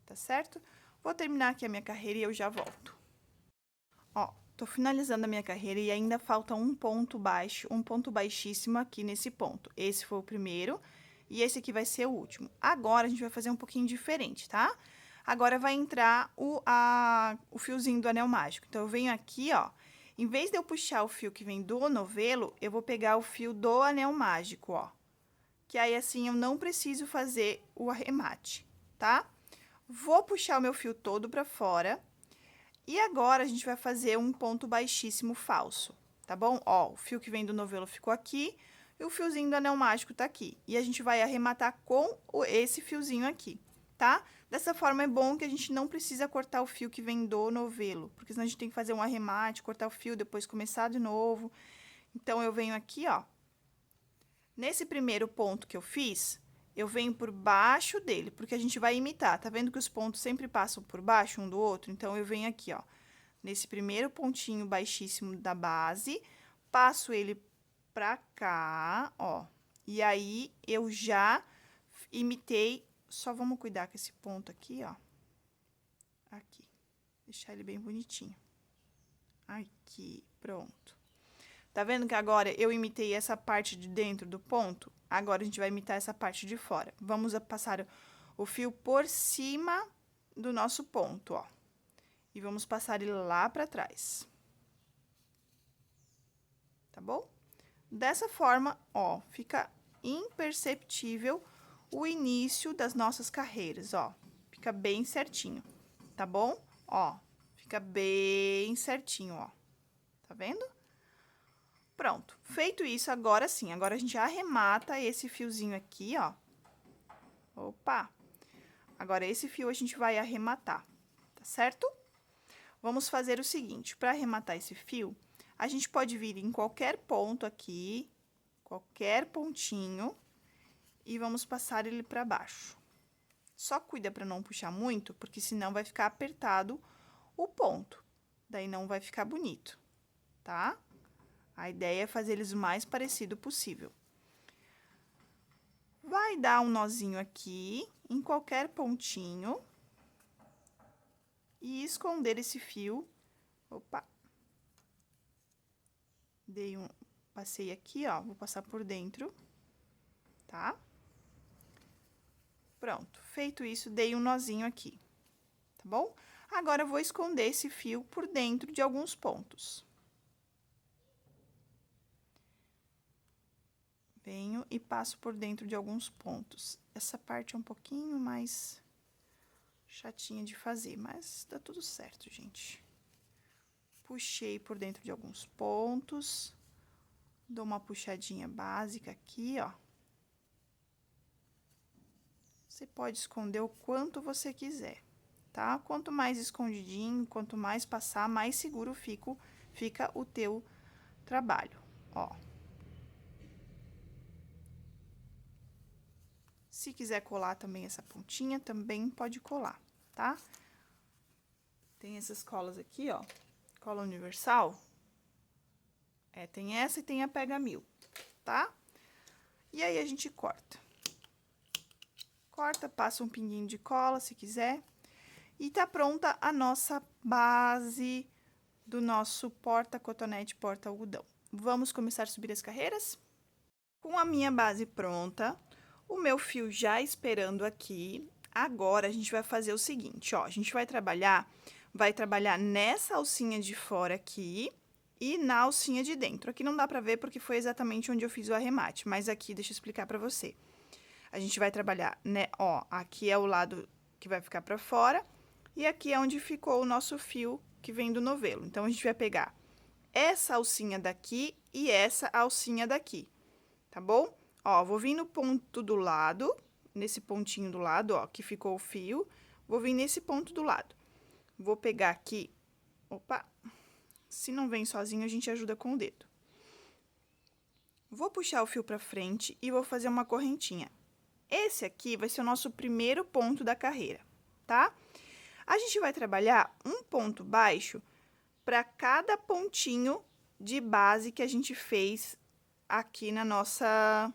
tá certo? Vou terminar aqui a minha carreira e eu já volto. Ó, tô finalizando a minha carreira e ainda falta um ponto baixo, um ponto baixíssimo aqui nesse ponto. Esse foi o primeiro e esse aqui vai ser o último. Agora, a gente vai fazer um pouquinho diferente, tá? Agora, vai entrar o fiozinho do anel mágico. Então, eu venho aqui, ó, em vez de eu puxar o fio que vem do novelo, eu vou pegar o fio do anel mágico, ó. Que aí, assim, eu não preciso fazer o arremate, tá? Vou puxar o meu fio todo pra fora. E agora, a gente vai fazer um ponto baixíssimo falso, tá bom? Ó, o fio que vem do novelo ficou aqui e o fiozinho do anel mágico tá aqui. E a gente vai arrematar com esse fiozinho aqui, tá? Dessa forma, é bom que a gente não precisa cortar o fio que vem do novelo, porque senão a gente tem que fazer um arremate, cortar o fio, depois começar de novo. Então, eu venho aqui, ó. Nesse primeiro ponto que eu fiz, eu venho por baixo dele, porque a gente vai imitar. Tá vendo que os pontos sempre passam por baixo um do outro? Então, eu venho aqui, ó, nesse primeiro pontinho baixíssimo da base, passo ele pra cá, ó. E aí, eu já imitei, só vamos cuidar com esse ponto aqui, ó. Aqui, deixar ele bem bonitinho. Aqui, pronto. Tá vendo que agora eu imitei essa parte de dentro do ponto? Agora, a gente vai imitar essa parte de fora. Vamos passar o fio por cima do nosso ponto, ó. E vamos passar ele lá pra trás. Tá bom? Dessa forma, ó, fica imperceptível o início das nossas carreiras, ó. Fica bem certinho, tá bom? Ó, fica bem certinho, ó. Tá vendo? Pronto. Feito isso, agora sim, agora a gente arremata esse fiozinho aqui, ó. Opa! Agora, esse fio a gente vai arrematar, tá certo? Vamos fazer o seguinte, para arrematar esse fio, a gente pode vir em qualquer ponto aqui, qualquer pontinho, e vamos passar ele para baixo. Só cuida para não puxar muito, porque senão vai ficar apertado o ponto. Daí não vai ficar bonito, tá? A ideia é fazer eles o mais parecido possível. Vai dar um nozinho aqui, em qualquer pontinho, e esconder esse fio. Opa! Passei aqui, ó, vou passar por dentro, tá? Pronto, feito isso, dei um nozinho aqui, tá bom? Agora, eu vou esconder esse fio por dentro de alguns pontos. Venho e passo por dentro de alguns pontos. Essa parte é um pouquinho mais chatinha de fazer, mas dá tudo certo, gente. Puxei por dentro de alguns pontos. Dou uma puxadinha básica aqui, ó. Você pode esconder o quanto você quiser, tá? Quanto mais escondidinho, quanto mais passar, mais seguro fica o teu trabalho, ó. Se quiser colar também essa pontinha, também pode colar, tá? Tem essas colas aqui, ó, cola universal. Tem essa e tem a Pega Mil, tá? E aí, a gente corta. Corta, passa um pinguinho de cola, se quiser. E tá pronta a nossa base do nosso porta-cotonete, porta-algodão. Vamos começar a subir as carreiras? Com a minha base pronta, o meu fio já esperando aqui, agora a gente vai fazer o seguinte, ó, a gente vai trabalhar nessa alcinha de fora aqui e na alcinha de dentro. Aqui não dá pra ver porque foi exatamente onde eu fiz o arremate, mas aqui, deixa eu explicar pra você. A gente vai trabalhar, né, ó, aqui é o lado que vai ficar pra fora e aqui é onde ficou o nosso fio que vem do novelo. Então, a gente vai pegar essa alcinha daqui e essa alcinha daqui, tá bom? Ó, vou vir no ponto do lado, nesse pontinho do lado, ó, que ficou o fio, vou vir nesse ponto do lado. Vou pegar aqui, opa, se não vem sozinho, a gente ajuda com o dedo. Vou puxar o fio pra frente e vou fazer uma correntinha. Esse aqui vai ser o nosso primeiro ponto da carreira, tá? A gente vai trabalhar um ponto baixo para cada pontinho de base que a gente fez aqui na nossa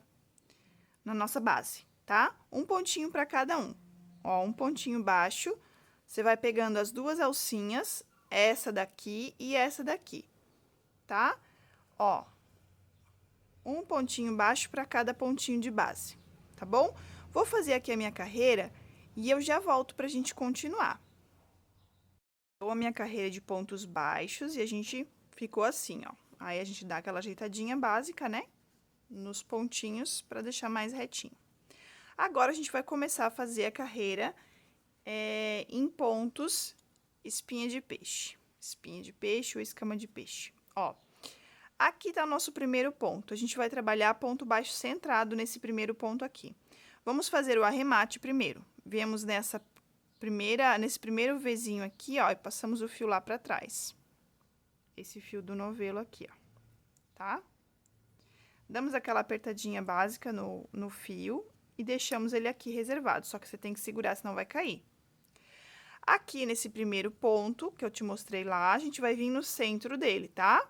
base, tá? Um pontinho para cada um. Ó, um pontinho baixo, você vai pegando as duas alcinhas, essa daqui e essa daqui, tá? Ó, um pontinho baixo para cada pontinho de base, tá bom? Vou fazer aqui a minha carreira e eu já volto pra gente continuar. A minha carreira de pontos baixos e a gente ficou assim, ó. Aí, a gente dá aquela ajeitadinha básica, né? Nos pontinhos, pra deixar mais retinho. Agora, a gente vai começar a fazer a carreira em pontos espinha de peixe. Espinha de peixe ou escama de peixe. Ó, aqui tá o nosso primeiro ponto. A gente vai trabalhar ponto baixo centrado nesse primeiro ponto aqui. Vamos fazer o arremate primeiro. Viemos nesse primeiro Vzinho aqui, ó, e passamos o fio lá pra trás. Esse fio do novelo aqui, ó, tá? Damos aquela apertadinha básica no fio e deixamos ele aqui reservado, só que você tem que segurar, senão vai cair. Aqui nesse primeiro ponto, que eu te mostrei lá, a gente vai vir no centro dele, tá?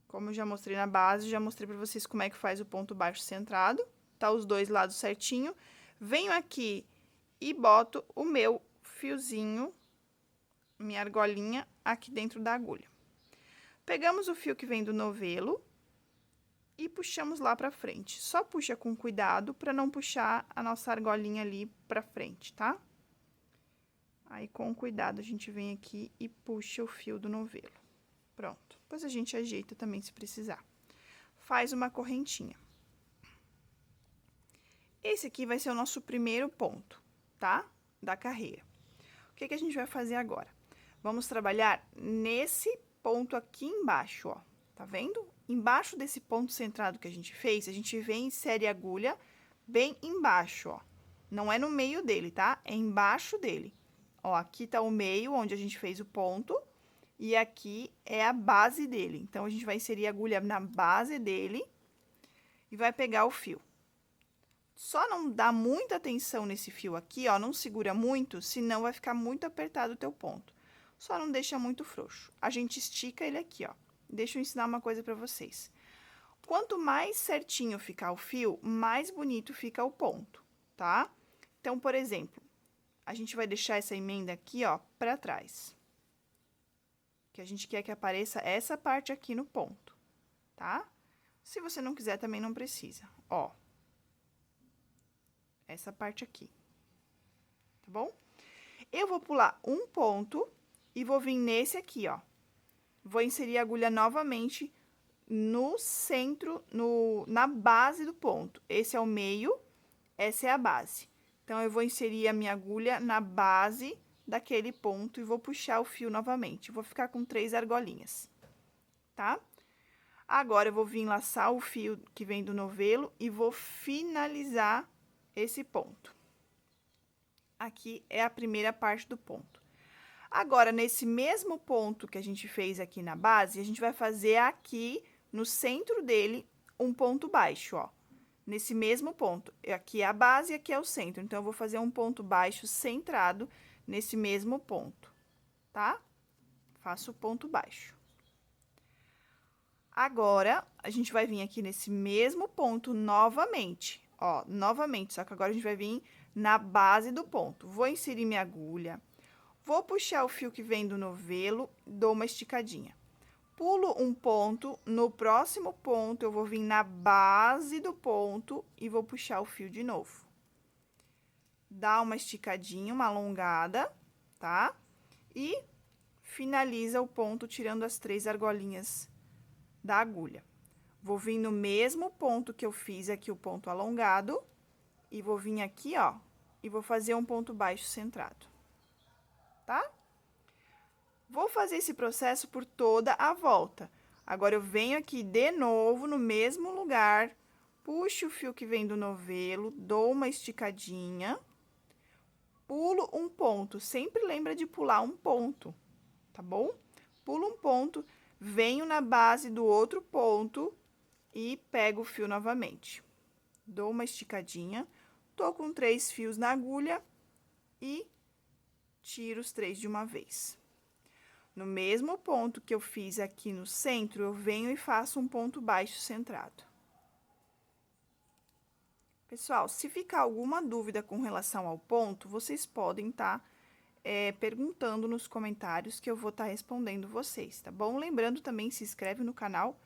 Como eu já mostrei na base, já mostrei pra vocês como é que faz o ponto baixo centrado, tá os dois lados certinho. Venho aqui e boto o meu fiozinho, minha argolinha, aqui dentro da agulha. Pegamos o fio que vem do novelo e puxamos lá pra frente. Só puxa com cuidado pra não puxar a nossa argolinha ali pra frente, tá? Aí, com cuidado, a gente vem aqui e puxa o fio do novelo. Pronto. Depois a gente ajeita também se precisar. Faz uma correntinha. Esse aqui vai ser o nosso primeiro ponto, tá? Da carreira. O que que a gente vai fazer agora? Vamos trabalhar nesse ponto aqui embaixo, ó. Tá vendo? Embaixo desse ponto centrado que a gente fez, a gente vem e insere a agulha bem embaixo, ó. Não é no meio dele, tá? É embaixo dele. Ó, aqui tá o meio, onde a gente fez o ponto, e aqui é a base dele. Então, a gente vai inserir a agulha na base dele e vai pegar o fio. Só não dá muita atenção nesse fio aqui, ó, não segura muito, senão vai ficar muito apertado o teu ponto. Só não deixa muito frouxo. A gente estica ele aqui, ó. Deixa eu ensinar uma coisa pra vocês. Quanto mais certinho ficar o fio, mais bonito fica o ponto, tá? Então, por exemplo, a gente vai deixar essa emenda aqui, ó, pra trás. Que a gente quer que apareça essa parte aqui no ponto, tá? Se você não quiser, também não precisa, ó. Essa parte aqui, tá bom? Eu vou pular um ponto e vou vir nesse aqui, ó. Vou inserir a agulha novamente no centro, na base do ponto. Esse é o meio, essa é a base. Então, eu vou inserir a minha agulha na base daquele ponto e vou puxar o fio novamente. Vou ficar com 3 argolinhas, tá? Agora, eu vou vir laçar o fio que vem do novelo e vou finalizar esse ponto. Aqui é a primeira parte do ponto. Agora, nesse mesmo ponto que a gente fez aqui na base, a gente vai fazer aqui no centro dele um ponto baixo, ó. Nesse mesmo ponto. Aqui é a base e aqui é o centro. Então, eu vou fazer um ponto baixo centrado nesse mesmo ponto, tá? Faço o ponto baixo. Agora, a gente vai vir aqui nesse mesmo ponto novamente, ó, novamente, só que agora a gente vai vir na base do ponto. Vou inserir minha agulha, vou puxar o fio que vem do novelo, dou uma esticadinha. Pulo um ponto, no próximo ponto eu vou vir na base do ponto e vou puxar o fio de novo. Dá uma esticadinha, uma alongada, tá? E finaliza o ponto tirando as 3 argolinhas da agulha. Vou vir no mesmo ponto que eu fiz aqui, o ponto alongado, e vou vir aqui, ó, e vou fazer um ponto baixo centrado, tá? Vou fazer esse processo por toda a volta. Agora, eu venho aqui de novo no mesmo lugar, puxo o fio que vem do novelo, dou uma esticadinha, pulo um ponto. Sempre lembra de pular um ponto, tá bom? Pulo um ponto, venho na base do outro ponto e pego o fio novamente. Dou uma esticadinha, tô com 3 fios na agulha e tiro os 3 de uma vez. No mesmo ponto que eu fiz aqui no centro, eu venho e faço um ponto baixo centrado. Pessoal, se ficar alguma dúvida com relação ao ponto, vocês podem estar perguntando nos comentários que eu vou estar respondendo vocês, tá bom? Lembrando também, se inscreve no canal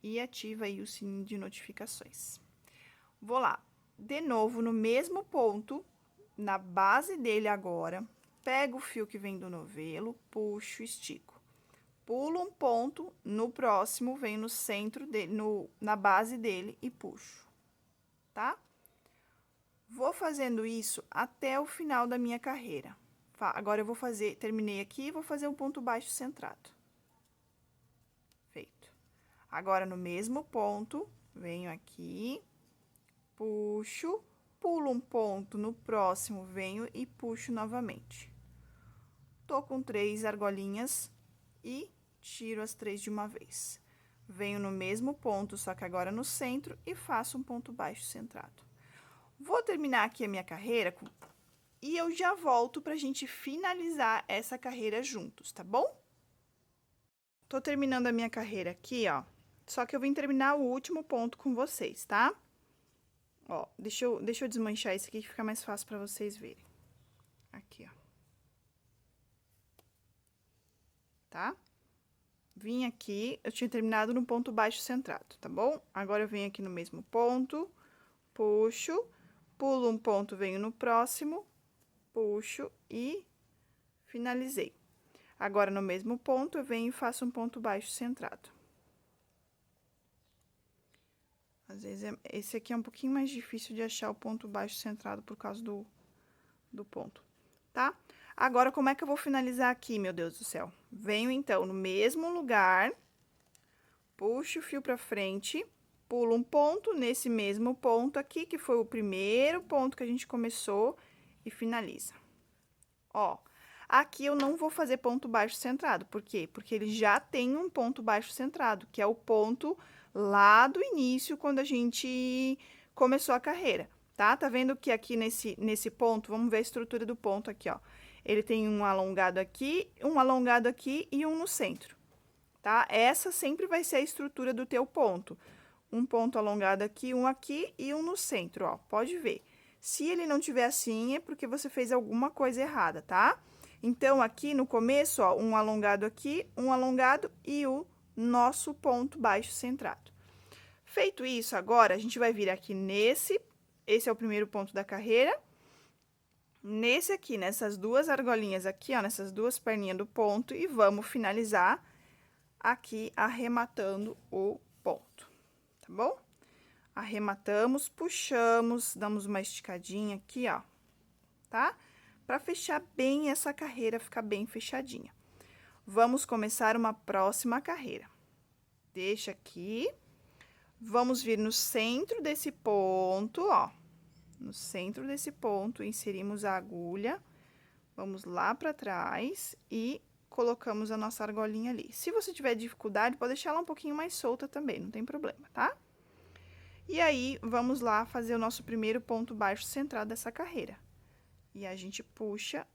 e ativa aí o sininho de notificações. Vou lá, de novo, no mesmo ponto, na base dele agora, pego o fio que vem do novelo, puxo, estico. Pulo um ponto, no próximo, venho no centro dele, na base dele e puxo, tá? Vou fazendo isso até o final da minha carreira. Agora, eu vou fazer, terminei aqui, vou fazer um ponto baixo centrado. Feito. Agora, no mesmo ponto, venho aqui, puxo, pulo um ponto, no próximo, venho e puxo novamente. Tô com 3 argolinhas e tiro as 3 de uma vez. Venho no mesmo ponto, só que agora no centro, e faço um ponto baixo centrado. Vou terminar aqui a minha carreira e eu já volto pra gente finalizar essa carreira juntos, tá bom? Tô terminando a minha carreira aqui, ó. Só que eu vim terminar o último ponto com vocês, tá? Ó, deixa eu desmanchar esse aqui que fica mais fácil pra vocês verem. Aqui, ó. Tá? Vim aqui, eu tinha terminado no ponto baixo centrado, tá bom? Agora eu venho aqui no mesmo ponto, puxo, pulo um ponto, venho no próximo, puxo e finalizei. Agora, no mesmo ponto, eu venho e faço um ponto baixo centrado. Às vezes, esse aqui é um pouquinho mais difícil de achar o ponto baixo centrado por causa do ponto, tá? Agora, como é que eu vou finalizar aqui, meu Deus do céu? Venho, então, no mesmo lugar, puxo o fio pra frente, pulo um ponto nesse mesmo ponto aqui, que foi o primeiro ponto que a gente começou, e finaliza. Ó, aqui eu não vou fazer ponto baixo centrado, por quê? Porque ele já tem um ponto baixo centrado, que é o ponto lá do início, quando a gente começou a carreira, tá? Tá vendo que aqui nesse ponto, vamos ver a estrutura do ponto aqui, ó. Ele tem um alongado aqui e um no centro, tá? Essa sempre vai ser a estrutura do teu ponto. Um ponto alongado aqui e um no centro, ó, pode ver. Se ele não tiver assim, é porque você fez alguma coisa errada, tá? Então, aqui no começo, ó, um alongado aqui, um alongado e o nosso ponto baixo centrado. Feito isso, agora, a gente vai vir aqui esse é o primeiro ponto da carreira. Nesse aqui, nessas duas argolinhas aqui, ó, nessas duas perninhas do ponto, e vamos finalizar aqui arrematando o ponto, tá bom? Arrematamos, puxamos, damos uma esticadinha aqui, ó, tá? Pra fechar bem essa carreira, ficar bem fechadinha. Vamos começar uma próxima carreira. Deixa aqui. Vamos vir no centro desse ponto, ó. No centro desse ponto, inserimos a agulha. Vamos lá pra trás e colocamos a nossa argolinha ali. Se você tiver dificuldade, pode deixar ela um pouquinho mais solta também, não tem problema, tá? E aí, vamos lá fazer o nosso primeiro ponto baixo centrado dessa carreira. E a gente puxa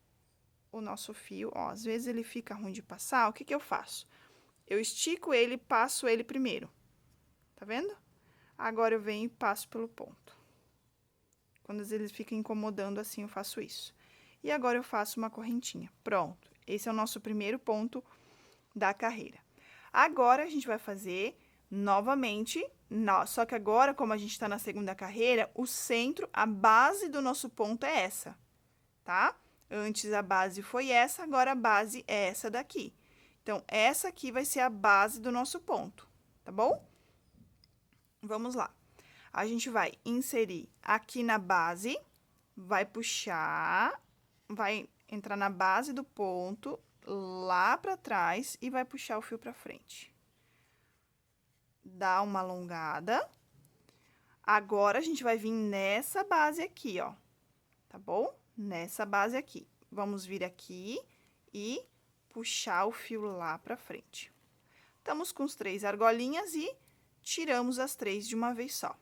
o nosso fio, ó, às vezes ele fica ruim de passar, o que que eu faço? Eu estico ele e passo ele primeiro, tá vendo? Agora, eu venho e passo pelo ponto. Quando às vezes ele fica incomodando assim, eu faço isso. E agora, eu faço uma correntinha. Pronto, esse é o nosso primeiro ponto da carreira. Agora, a gente vai fazer novamente, só que agora, como a gente tá na segunda carreira, o centro, a base do nosso ponto é essa, tá? Antes a base foi essa, agora a base é essa daqui. Então, essa aqui vai ser a base do nosso ponto, tá bom? Vamos lá. A gente vai inserir aqui na base, vai puxar, vai entrar na base do ponto, lá pra trás e vai puxar o fio pra frente. Dá uma alongada. Agora, a gente vai vir nessa base aqui, ó, tá bom? Nessa base aqui. Vamos vir aqui e puxar o fio lá pra frente. Estamos com os 3 argolinhas e tiramos as 3 de uma vez só.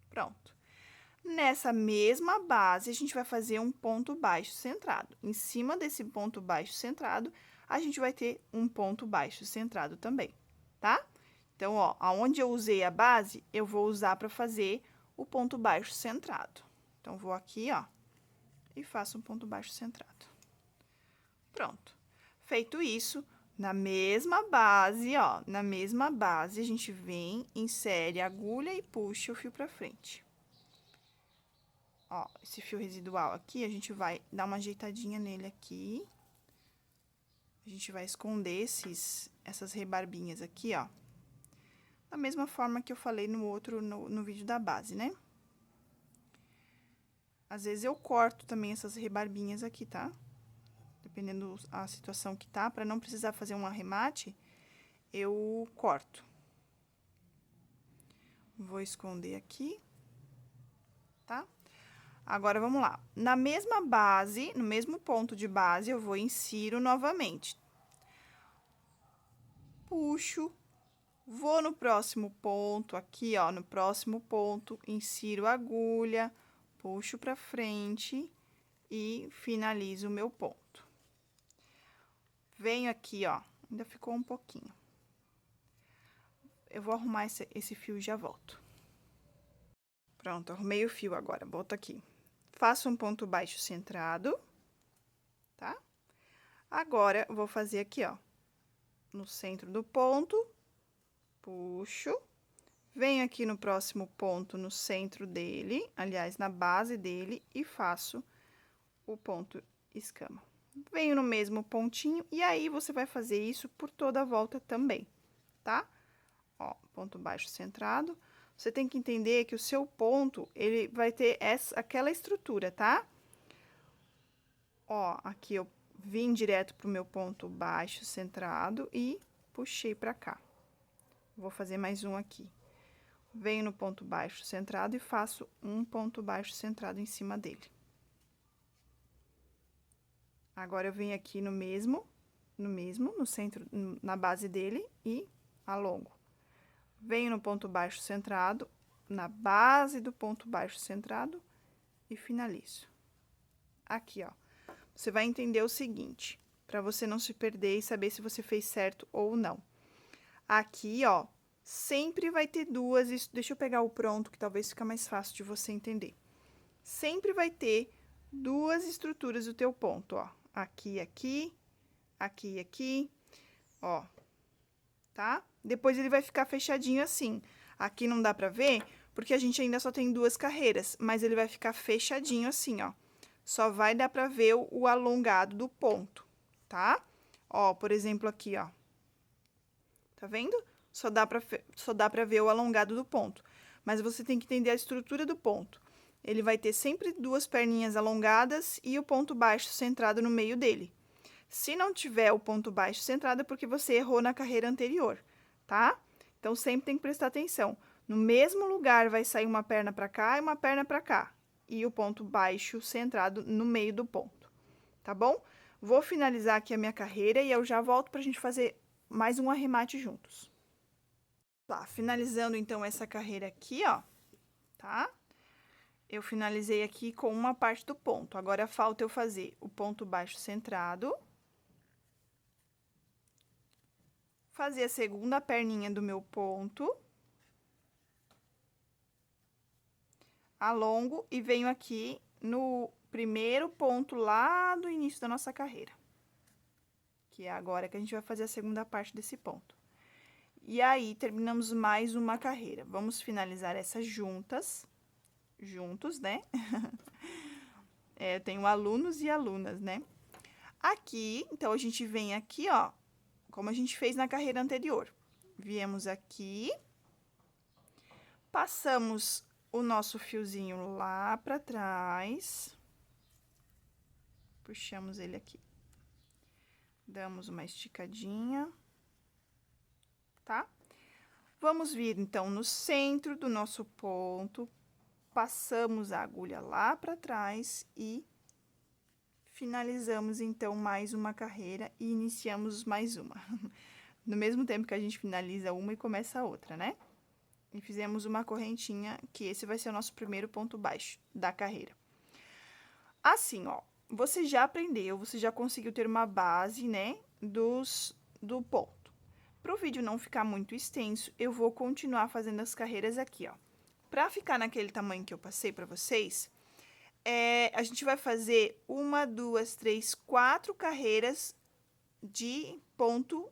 Pronto. Nessa mesma base, a gente vai fazer um ponto baixo centrado. Em cima desse ponto baixo centrado, a gente vai ter um ponto baixo centrado também, tá? Então, ó, aonde eu usei a base, eu vou usar para fazer o ponto baixo centrado. Então, vou aqui, ó, e faço um ponto baixo centrado. Pronto. Feito isso, na mesma base, ó, na mesma base, a gente vem, insere a agulha e puxa o fio pra frente. Ó, esse fio residual aqui, a gente vai dar uma ajeitadinha nele aqui. A gente vai esconder essas rebarbinhas aqui, ó. Da mesma forma que eu falei no vídeo da base, né? Às vezes, eu corto também essas rebarbinhas aqui, tá? Dependendo da situação que tá, pra não precisar fazer um arremate, eu corto. Vou esconder aqui, tá? Agora, vamos lá. Na mesma base, no mesmo ponto de base, eu vou insiro novamente. Puxo, vou no próximo ponto, aqui, ó, no próximo ponto, insiro a agulha, puxo pra frente e finalizo o meu ponto. Venho aqui, ó, ainda ficou um pouquinho. Eu vou arrumar esse fio e já volto. Pronto, arrumei o fio agora, boto aqui. Faço um ponto baixo centrado, tá? Agora, eu vou fazer aqui, ó, no centro do ponto, puxo, venho aqui no próximo ponto, no centro dele, aliás, na base dele, e faço o ponto escama. Venho no mesmo pontinho, e aí, você vai fazer isso por toda a volta também, tá? Ó, ponto baixo centrado. Você tem que entender que o seu ponto, ele vai ter aquela estrutura, tá? Ó, aqui eu vim direto pro meu ponto baixo centrado e puxei pra cá. Vou fazer mais um aqui. Venho no ponto baixo centrado e faço um ponto baixo centrado em cima dele. Agora, eu venho aqui no centro, na base dele e alongo. Venho no ponto baixo centrado, na base do ponto baixo centrado e finalizo. Aqui, ó. Você vai entender o seguinte, para você não se perder e saber se você fez certo ou não. Aqui, ó, sempre vai ter duas, deixa eu pegar o pronto, que talvez fica mais fácil de você entender. Sempre vai ter duas estruturas do teu ponto, ó. Aqui, aqui, aqui, aqui, ó, tá? Depois ele vai ficar fechadinho assim. Aqui não dá pra ver, porque a gente ainda só tem duas carreiras, mas ele vai ficar fechadinho assim, ó. Só vai dar pra ver o alongado do ponto, tá? Ó, por exemplo, aqui, ó. Tá vendo? Só dá pra ver o alongado do ponto. Mas você tem que entender a estrutura do ponto. Ele vai ter sempre duas perninhas alongadas e o ponto baixo centrado no meio dele. Se não tiver o ponto baixo centrado, é porque você errou na carreira anterior, tá? Então, sempre tem que prestar atenção. No mesmo lugar, vai sair uma perna pra cá e uma perna pra cá. E o ponto baixo centrado no meio do ponto, tá bom? Vou finalizar aqui a minha carreira e eu já volto pra gente fazer mais um arremate juntos. Tá, finalizando então essa carreira aqui, ó, tá? Eu finalizei aqui com uma parte do ponto. Agora, falta eu fazer o ponto baixo centrado. Fazer a segunda perninha do meu ponto. Alongo e venho aqui no primeiro ponto lá do início da nossa carreira. Que é agora que a gente vai fazer a segunda parte desse ponto. E aí, terminamos mais uma carreira. Vamos finalizar essas juntos, né? Eu tenho alunos e alunas, né? Aqui, então, a gente vem aqui, ó, como a gente fez na carreira anterior. Viemos aqui, passamos o nosso fiozinho lá pra trás, puxamos ele aqui. Damos uma esticadinha, tá? Vamos vir, então, no centro do nosso ponto, passamos a agulha lá pra trás e finalizamos, então, mais uma carreira e iniciamos mais uma. No mesmo tempo que a gente finaliza uma e começa a outra, né? E fizemos uma correntinha, que esse vai ser o nosso primeiro ponto baixo da carreira. Assim, ó, você já aprendeu, você já conseguiu ter uma base, né, do ponto. Para o vídeo não ficar muito extenso, eu vou continuar fazendo as carreiras aqui, ó. Para ficar naquele tamanho que eu passei para vocês, a gente vai fazer 1, 2, 3, 4 carreiras de ponto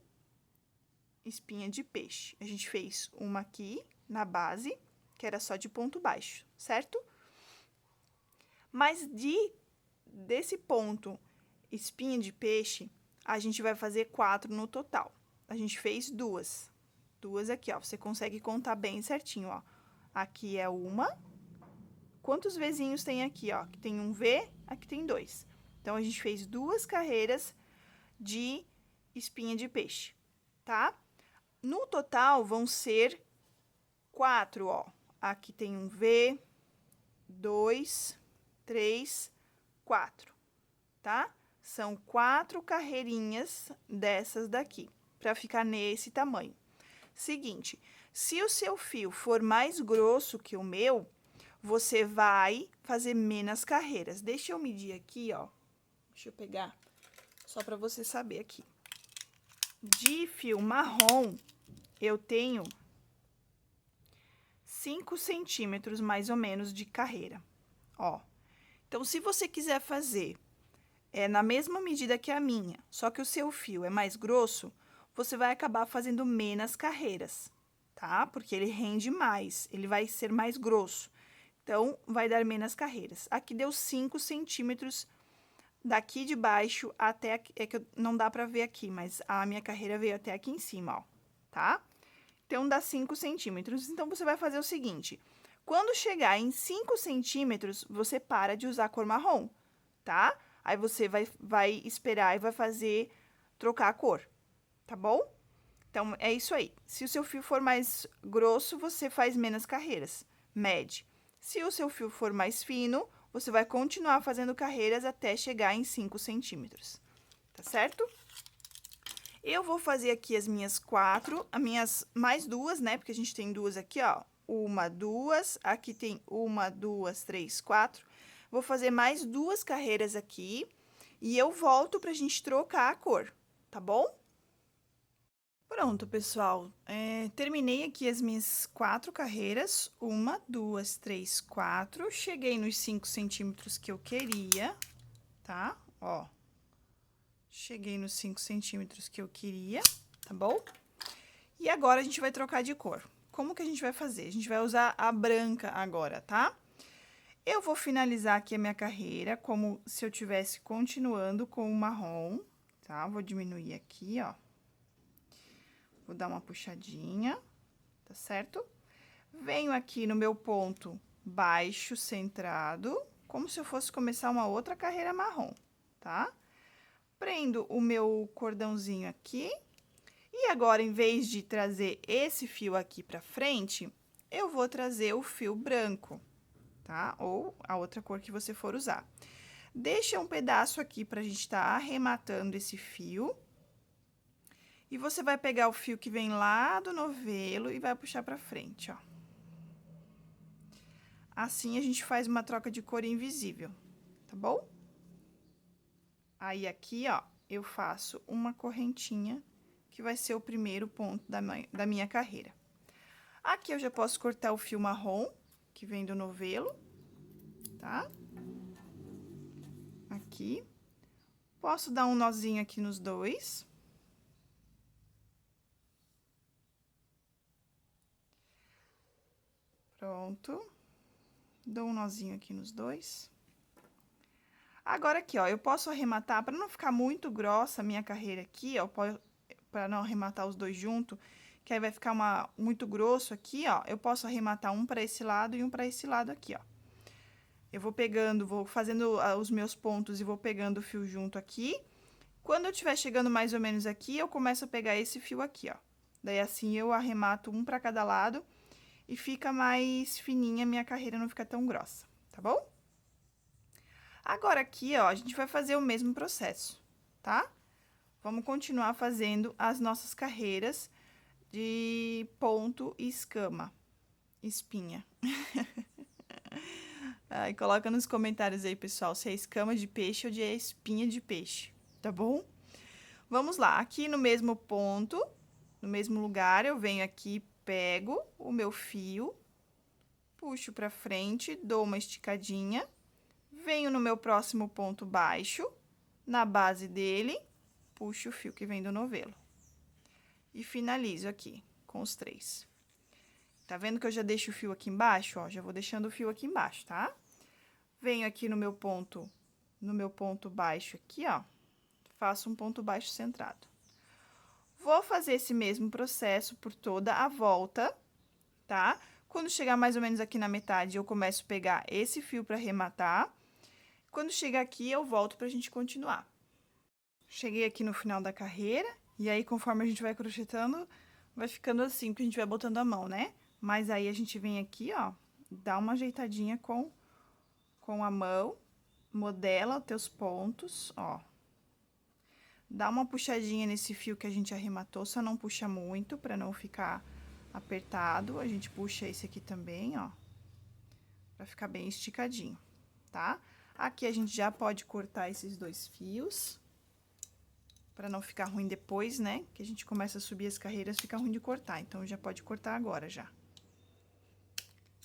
espinha de peixe. A gente fez uma aqui na base, que era só de ponto baixo, certo? Mas desse ponto espinha de peixe, a gente vai fazer 4 no total. A gente fez duas aqui, ó. Você consegue contar bem certinho, ó. Aqui é uma. Quantos Vzinhos tem aqui, ó? Aqui tem um V, aqui tem 2. Então, a gente fez 2 carreiras de espinha de peixe, tá? No total, vão ser 4, ó. Aqui tem um V, 2, 3, 4, tá? São 4 carreirinhas dessas daqui, pra ficar nesse tamanho. Seguinte, se o seu fio for mais grosso que o meu, você vai fazer menos carreiras. Deixa eu medir aqui, ó. Deixa eu pegar, só para você saber aqui. De fio marrom, eu tenho 5 centímetros, mais ou menos, de carreira, ó. Então, se você quiser fazer na mesma medida que a minha, só que o seu fio é mais grosso, você vai acabar fazendo menos carreiras, tá? Porque ele rende mais, ele vai ser mais grosso. Então, vai dar menos carreiras. Aqui deu 5 centímetros daqui de baixo até aqui, é que não dá pra ver aqui, mas a minha carreira veio até aqui em cima, ó, tá? Então, dá 5 centímetros. Então, você vai fazer o seguinte, quando chegar em 5 centímetros, você para de usar a cor marrom, tá? Aí, você vai esperar e vai trocar a cor, tá bom? Então, é isso aí. Se o seu fio for mais grosso, você faz menos carreiras, mede. Se o seu fio for mais fino, você vai continuar fazendo carreiras até chegar em 5 centímetros, tá certo? Eu vou fazer aqui as minhas mais duas, né? Porque a gente tem duas aqui, ó. Uma, duas, aqui tem uma, duas, três, quatro. Vou fazer mais 2 carreiras aqui e eu volto pra gente trocar a cor, tá bom? Pronto, pessoal, terminei aqui as minhas 4 carreiras, 1, 2, 3, 4, cheguei nos 5 centímetros que eu queria, tá? Ó, cheguei nos 5 centímetros que eu queria, tá bom? E agora, a gente vai trocar de cor. Como que a gente vai fazer? A gente vai usar a branca agora, tá? Eu vou finalizar aqui a minha carreira, como se eu tivesse continuando com o marrom, tá? Vou diminuir aqui, ó. Vou dar uma puxadinha, tá certo? Venho aqui no meu ponto baixo centrado, como se eu fosse começar uma outra carreira marrom, tá? Prendo o meu cordãozinho aqui. E agora, em vez de trazer esse fio aqui pra frente, eu vou trazer o fio branco, tá? Ou a outra cor que você for usar. Deixa um pedaço aqui pra gente tá arrematando esse fio. E você vai pegar o fio que vem lá do novelo e vai puxar pra frente, ó. Assim, a gente faz uma troca de cor invisível, tá bom? Aí, aqui, ó, eu faço uma correntinha, que vai ser o primeiro ponto da minha carreira. Aqui, eu já posso cortar o fio marrom, que vem do novelo, tá? Aqui. Posso dar um nozinho aqui nos dois. Pronto. Dou um nozinho aqui nos dois. Agora, aqui, ó, eu posso arrematar, para não ficar muito grossa a minha carreira aqui, ó, para não arrematar os dois junto, que aí vai ficar muito grosso aqui, ó, eu posso arrematar um para esse lado e um para esse lado aqui, ó. Eu vou pegando, vou fazendo os meus pontos e vou pegando o fio junto aqui. Quando eu estiver chegando mais ou menos aqui, eu começo a pegar esse fio aqui, ó. Daí, assim, eu arremato um para cada lado e fica mais fininha, minha carreira não fica tão grossa, tá bom? Agora, aqui, ó, a gente vai fazer o mesmo processo, tá? Vamos continuar fazendo as nossas carreiras de ponto e escama, espinha. Aí, coloca nos comentários aí, pessoal, se é escama de peixe ou de espinha de peixe, tá bom? Vamos lá, aqui no mesmo ponto, no mesmo lugar, eu venho aqui, pego o meu fio, puxo pra frente, dou uma esticadinha, venho no meu próximo ponto baixo, na base dele, puxo o fio que vem do novelo. E finalizo aqui com os 3. Tá vendo que eu já deixo o fio aqui embaixo? Ó, já vou deixando o fio aqui embaixo, tá? Venho aqui no meu ponto baixo aqui, ó, faço um ponto baixo centrado. Vou fazer esse mesmo processo por toda a volta, tá? Quando chegar mais ou menos aqui na metade, eu começo a pegar esse fio pra arrematar. Quando chegar aqui, eu volto pra gente continuar. Cheguei aqui no final da carreira, e aí, conforme a gente vai crochetando, vai ficando assim, porque a gente vai botando a mão, né? Mas aí, a gente vem aqui, ó, dá uma ajeitadinha com a mão, modela os teus pontos, ó. Dá uma puxadinha nesse fio que a gente arrematou, só não puxa muito, pra não ficar apertado. A gente puxa esse aqui também, ó. pra ficar bem esticadinho, tá? Aqui a gente já pode cortar esses 2 fios, pra não ficar ruim depois, né? Que a gente começa a subir as carreiras, fica ruim de cortar, então já pode cortar agora já.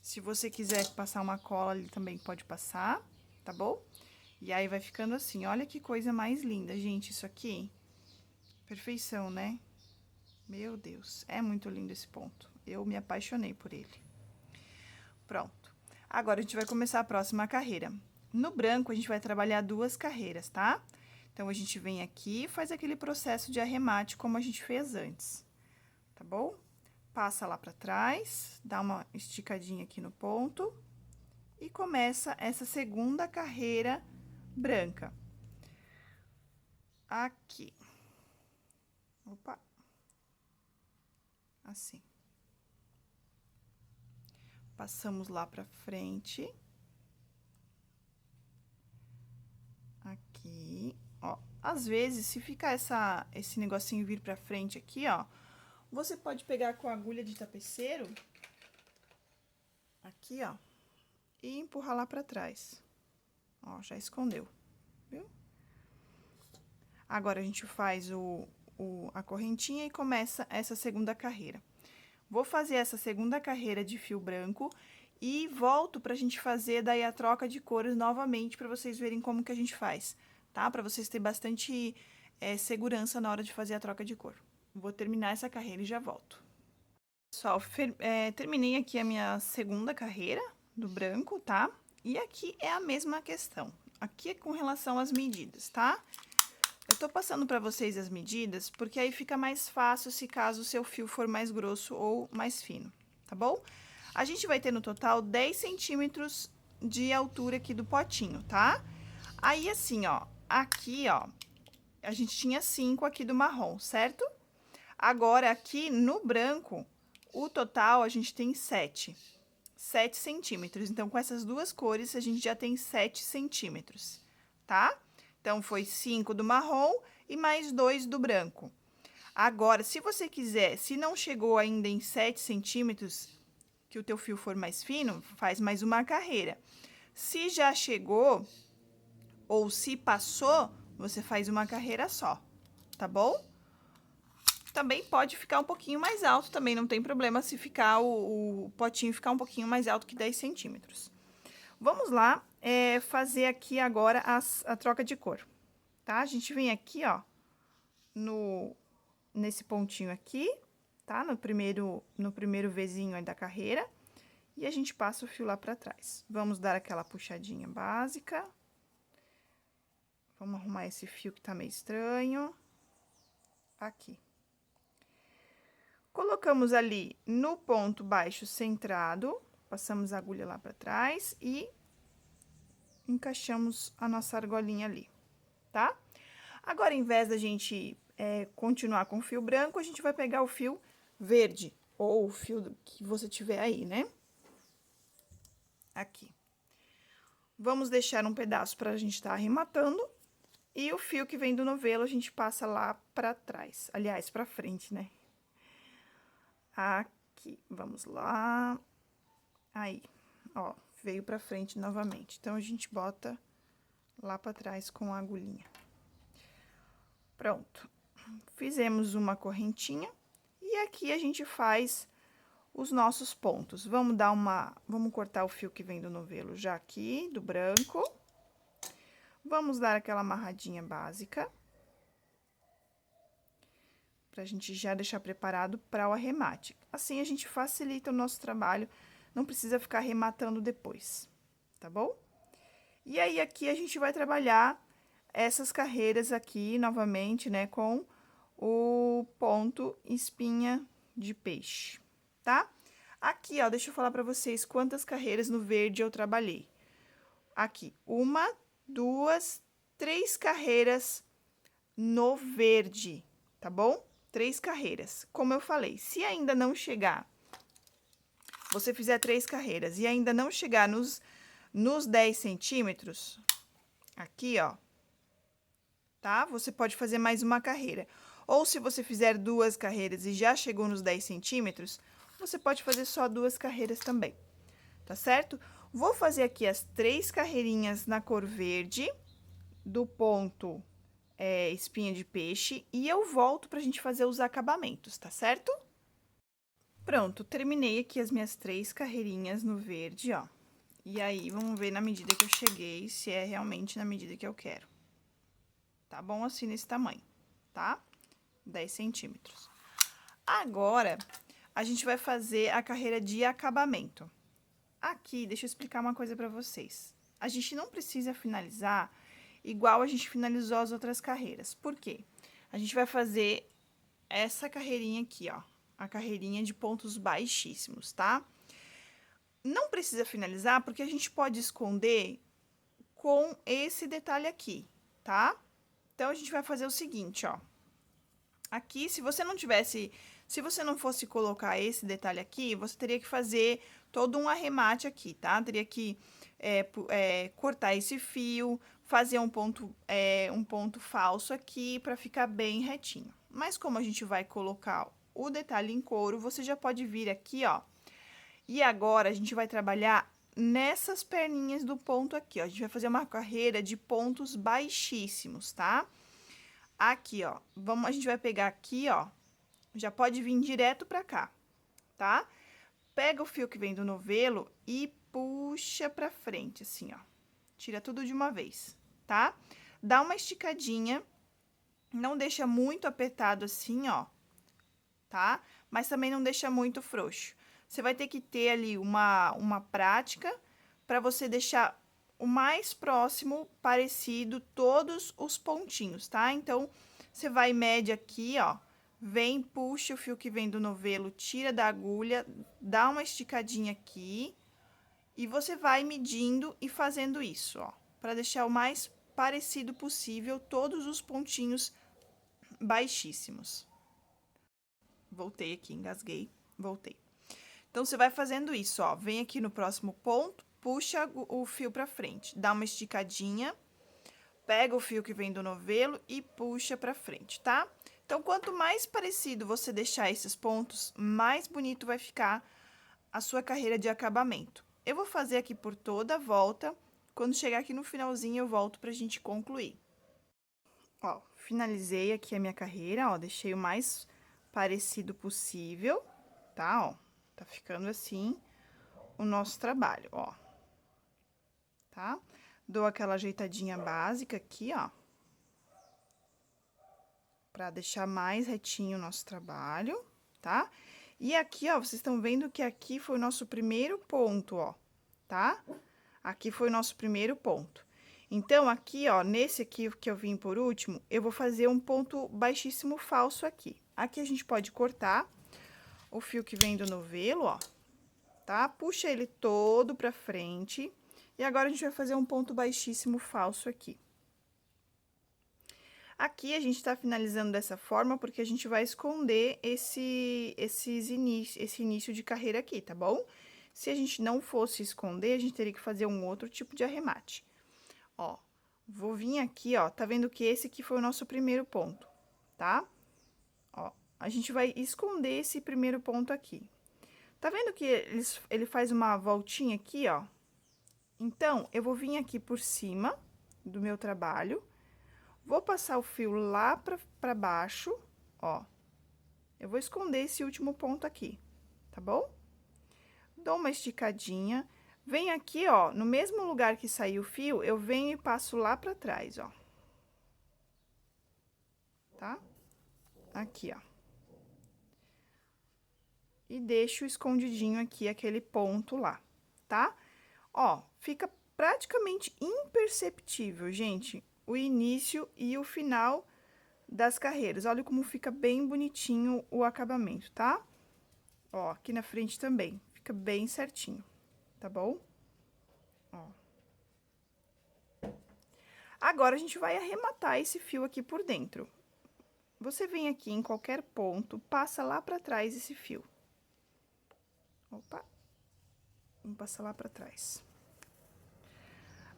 Se você quiser passar uma cola ali também pode passar, tá bom? E aí vai ficando assim, olha que coisa mais linda, gente, isso aqui. Perfeição, né? Meu Deus, é muito lindo esse ponto. Eu me apaixonei por ele. Pronto. Agora, a gente vai começar a próxima carreira. No branco, a gente vai trabalhar 2 carreiras, tá? Então, a gente vem aqui e faz aquele processo de arremate como a gente fez antes, tá bom? Passa lá pra trás, dá uma esticadinha aqui no ponto e começa essa segunda carreira branca. Aqui. Opa. Assim. Passamos lá pra frente. Aqui, ó. Às vezes, se ficar esse negocinho vir pra frente aqui, ó, você pode pegar com a agulha de tapeceiro, aqui, ó, e empurrar lá pra trás. Ó, já escondeu, viu? Agora, a gente faz a correntinha e começa essa segunda carreira. Vou fazer essa segunda carreira de fio branco e volto pra gente fazer daí a troca de cores novamente pra vocês verem como que a gente faz, tá? Pra vocês terem bastante segurança na hora de fazer a troca de cor. Vou terminar essa carreira e já volto. Pessoal, terminei aqui a minha segunda carreira do branco, tá? E aqui é a mesma questão. Aqui é com relação às medidas, tá? Eu tô passando pra vocês as medidas, porque aí fica mais fácil se caso o seu fio for mais grosso ou mais fino, tá bom? A gente vai ter no total 10 centímetros de altura aqui do potinho, tá? Aí, assim, ó, aqui, ó, a gente tinha 5 aqui do marrom, certo? Agora, aqui no branco, o total a gente tem 7 centímetros. Então, com essas 2 cores, a gente já tem 7 centímetros, tá? Então, foi 5 do marrom e mais 2 do branco. Agora, se você quiser, se não chegou ainda em 7 centímetros, que o teu fio for mais fino, faz mais uma carreira. Se já chegou, ou se passou, você faz uma carreira só, tá bom? Também pode ficar um pouquinho mais alto, também não tem problema se ficar o potinho ficar um pouquinho mais alto que 10 centímetros. Vamos lá, fazer aqui agora a troca de cor, tá? A gente vem aqui, ó, nesse pontinho aqui, tá? No primeiro Vzinho aí da carreira, e a gente passa o fio lá pra trás. Vamos dar aquela puxadinha básica. Vamos arrumar esse fio que tá meio estranho. Aqui. Colocamos ali no ponto baixo centrado, passamos a agulha lá pra trás e encaixamos a nossa argolinha ali, tá? Agora, em vez da gente continuar com o fio branco, a gente vai pegar o fio verde, ou o fio que você tiver aí, né? Aqui. Vamos deixar um pedaço pra gente tá arrematando, e o fio que vem do novelo a gente passa lá pra trás, aliás, pra frente, né? Aqui, vamos lá. Aí, ó, veio pra frente novamente. Então, a gente bota lá pra trás com a agulhinha. Pronto. Fizemos uma correntinha e aqui a gente faz os nossos pontos. Vamos cortar o fio que vem do novelo já aqui, do branco. Vamos dar aquela amarradinha básica. Pra gente já deixar preparado para o arremate. Assim, a gente facilita o nosso trabalho, não precisa ficar arrematando depois, tá bom? E aí, aqui a gente vai trabalhar essas carreiras aqui, novamente, né, com o ponto espinha de peixe, tá? Aqui, ó, deixa eu falar pra vocês quantas carreiras no verde eu trabalhei. Aqui, 1, 2, 3 carreiras no verde, tá bom? 3 carreiras. Como eu falei, se ainda não chegar, você fizer 3 carreiras e ainda não chegar nos 10 centímetros, aqui, ó, tá? Você pode fazer mais uma carreira. Ou se você fizer 2 carreiras e já chegou nos 10 centímetros, você pode fazer só 2 carreiras também, tá certo? Vou fazer aqui as 3 carreirinhas na cor verde, do ponto espinha de peixe, e eu volto pra gente fazer os acabamentos, tá certo? Pronto, terminei aqui as minhas 3 carreirinhas no verde, ó. E aí, vamos ver na medida que eu cheguei, se é realmente na medida que eu quero. Tá bom assim nesse tamanho, tá? 10 centímetros. Agora, a gente vai fazer a carreira de acabamento. Aqui, deixa eu explicar uma coisa pra vocês. A gente não precisa finalizar igual a gente finalizou as outras carreiras. Por quê? A gente vai fazer essa carreirinha aqui, ó. A carreirinha de pontos baixíssimos, tá? Não precisa finalizar, porque a gente pode esconder com esse detalhe aqui, tá? Então, a gente vai fazer o seguinte, ó. Aqui, se você não fosse colocar esse detalhe aqui, você teria que fazer todo um arremate aqui, tá? Teria que cortar esse fio, fazer um ponto falso aqui para ficar bem retinho. Mas como a gente vai colocar o detalhe em couro, você já pode vir aqui, ó. E agora, a gente vai trabalhar nessas perninhas do ponto aqui, ó. A gente vai fazer uma carreira de pontos baixíssimos, tá? Aqui, ó, a gente vai pegar aqui, ó, já pode vir direto pra cá, tá? Pega o fio que vem do novelo e puxa pra frente, assim, ó. Tira tudo de uma vez, tá? Dá uma esticadinha, não deixa muito apertado assim, ó, tá? Mas também não deixa muito frouxo. Você vai ter que ter ali uma prática pra você deixar o mais próximo parecido todos os pontinhos, tá? Então, você vai mede aqui, ó, vem, puxa o fio que vem do novelo, tira da agulha, dá uma esticadinha aqui, e você vai medindo e fazendo isso, ó, para deixar o mais parecido possível todos os pontinhos baixíssimos. Voltei aqui, engasguei, voltei. Então, você vai fazendo isso, ó, vem aqui no próximo ponto, puxa o fio pra frente, dá uma esticadinha, pega o fio que vem do novelo e puxa pra frente, tá? Então, quanto mais parecido você deixar esses pontos, mais bonito vai ficar a sua carreira de acabamento. Eu vou fazer aqui por toda a volta, quando chegar aqui no finalzinho eu volto pra gente concluir. Ó, finalizei aqui a minha carreira, ó, deixei o mais parecido possível, tá? Ó, tá ficando assim o nosso trabalho, ó. Tá? Dou aquela ajeitadinha básica aqui, ó. Pra deixar mais retinho o nosso trabalho, tá? E aqui, ó, vocês estão vendo que aqui foi o nosso primeiro ponto, ó, tá? Aqui foi o nosso primeiro ponto. Então, aqui, ó, nesse aqui que eu vim por último, eu vou fazer um ponto baixíssimo falso aqui. Aqui a gente pode cortar o fio que vem do novelo, ó, tá? Puxa ele todo pra frente. E agora, a gente vai fazer um ponto baixíssimo falso aqui. Aqui, a gente tá finalizando dessa forma, porque a gente vai esconder esse início de carreira aqui, tá bom? Se a gente não fosse esconder, a gente teria que fazer um outro tipo de arremate. Ó, vou vir aqui, ó, tá vendo que esse aqui foi o nosso primeiro ponto, tá? Ó, a gente vai esconder esse primeiro ponto aqui. Tá vendo que ele faz uma voltinha aqui, ó? Então, eu vou vir aqui por cima do meu trabalho, vou passar o fio lá pra baixo, ó. Eu vou esconder esse último ponto aqui, tá bom? Dou uma esticadinha, venho aqui, ó, no mesmo lugar que saiu o fio, eu venho e passo lá pra trás, ó. Tá? Aqui, ó. E deixo escondidinho aqui aquele ponto lá, tá? Ó, fica praticamente imperceptível, gente, o início e o final das carreiras. Olha como fica bem bonitinho o acabamento, tá? Ó, aqui na frente também, fica bem certinho, tá bom? Ó. Agora, a gente vai arrematar esse fio aqui por dentro. Você vem aqui em qualquer ponto, passa lá pra trás esse fio. Opa, vamos passar lá pra trás.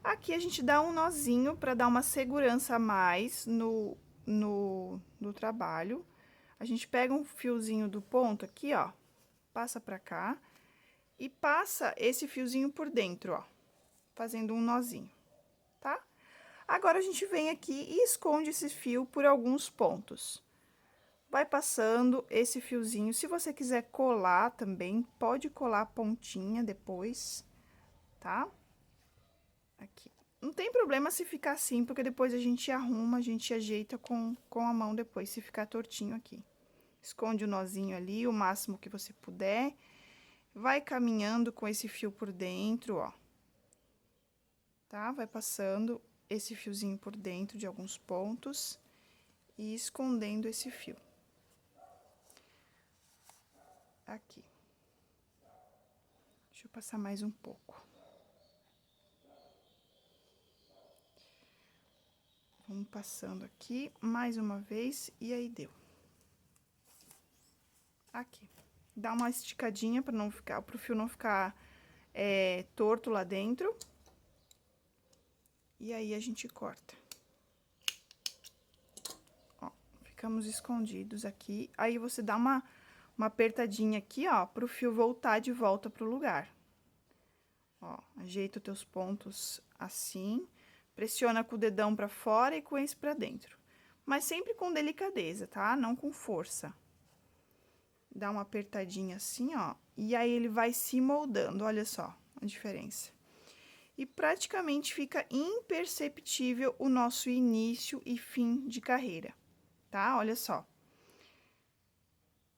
Aqui, a gente dá um nozinho pra dar uma segurança a mais no trabalho. A gente pega um fiozinho do ponto aqui, ó, passa pra cá e passa esse fiozinho por dentro, ó, fazendo um nozinho, tá? Agora, a gente vem aqui e esconde esse fio por alguns pontos. Vai passando esse fiozinho, se você quiser colar também, pode colar a pontinha depois, tá? Aqui. Não tem problema se ficar assim, porque depois a gente arruma, a gente ajeita com a mão depois, se ficar tortinho aqui. Esconde o nozinho ali, o máximo que você puder. Vai caminhando com esse fio por dentro, ó. Tá? Vai passando esse fiozinho por dentro de alguns pontos e escondendo esse fio. Aqui. Deixa eu passar mais um pouco. Vamos passando aqui mais uma vez e aí deu. Aqui. Dá uma esticadinha para não ficar, pro fio não ficar torto lá dentro. E aí a gente corta. Ó, ficamos escondidos aqui. Aí você dá uma apertadinha aqui, ó, pro fio voltar de volta pro lugar. Ó, ajeita os teus pontos assim, pressiona com o dedão pra fora e com esse pra dentro. Mas sempre com delicadeza, tá? Não com força. Dá uma apertadinha assim, ó, e aí ele vai se moldando, olha só a diferença. E praticamente fica imperceptível o nosso início e fim de carreira, tá? Olha só.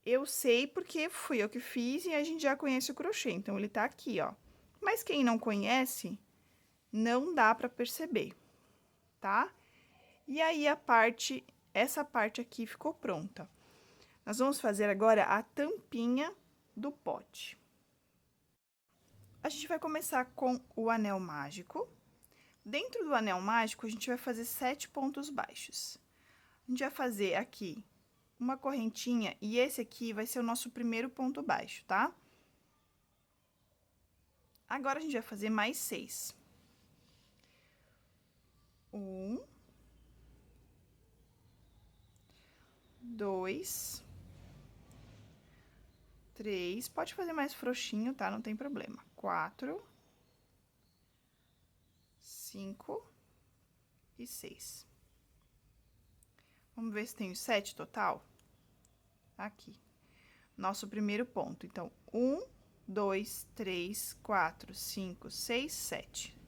Eu sei porque fui eu que fiz e a gente já conhece o crochê, então ele tá aqui, ó. Mas quem não conhece, não dá pra perceber, tá? E aí, essa parte aqui ficou pronta. Nós vamos fazer agora a tampinha do pote. A gente vai começar com o anel mágico. Dentro do anel mágico, a gente vai fazer 7 pontos baixos. A gente vai fazer aqui uma correntinha e esse aqui vai ser o nosso primeiro ponto baixo, tá? Agora, a gente vai fazer mais 6. 1, 2, 3, pode fazer mais frouxinho, tá? Não tem problema. 4, 5 e 6. Vamos ver se tem os 7 total? Aqui. Nosso primeiro ponto. Então, 1, 2, 3, 4, 5, 6, 7.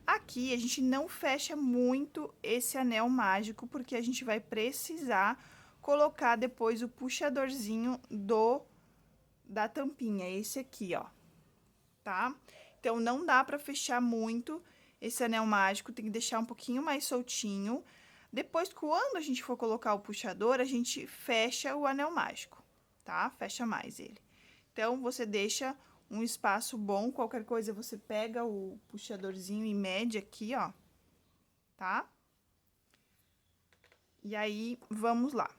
Aqui, a gente não fecha muito esse anel mágico, porque a gente vai precisar colocar depois o puxadorzinho da tampinha, esse aqui, ó, tá? Então, não dá pra fechar muito esse anel mágico, tem que deixar um pouquinho mais soltinho. Depois, quando a gente for colocar o puxador, a gente fecha o anel mágico, tá? Fecha mais ele. Então, você deixa um espaço bom, qualquer coisa você pega o puxadorzinho e mede aqui, ó, tá? E aí, vamos lá.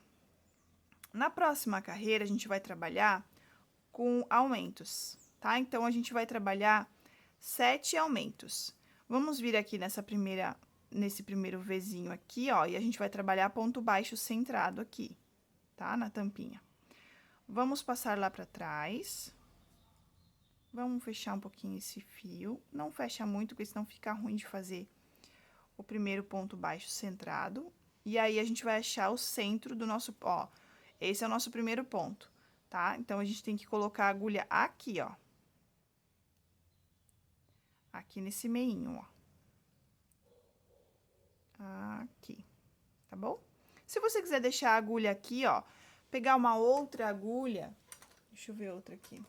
Na próxima carreira, a gente vai trabalhar com aumentos, tá? Então, a gente vai trabalhar 7 aumentos. Vamos vir aqui nesse primeiro Vzinho aqui, ó, e a gente vai trabalhar ponto baixo centrado aqui, tá? Na tampinha. Vamos passar lá pra trás. Vamos fechar um pouquinho esse fio. Não fecha muito, porque senão fica ruim de fazer o primeiro ponto baixo centrado. E aí, a gente vai achar o centro do nosso, ó, esse é o nosso primeiro ponto, tá? Então, a gente tem que colocar a agulha aqui, ó. Aqui nesse meinho, ó. Aqui, tá bom? Se você quiser deixar a agulha aqui, ó, pegar uma outra agulha, deixa eu ver outra aqui.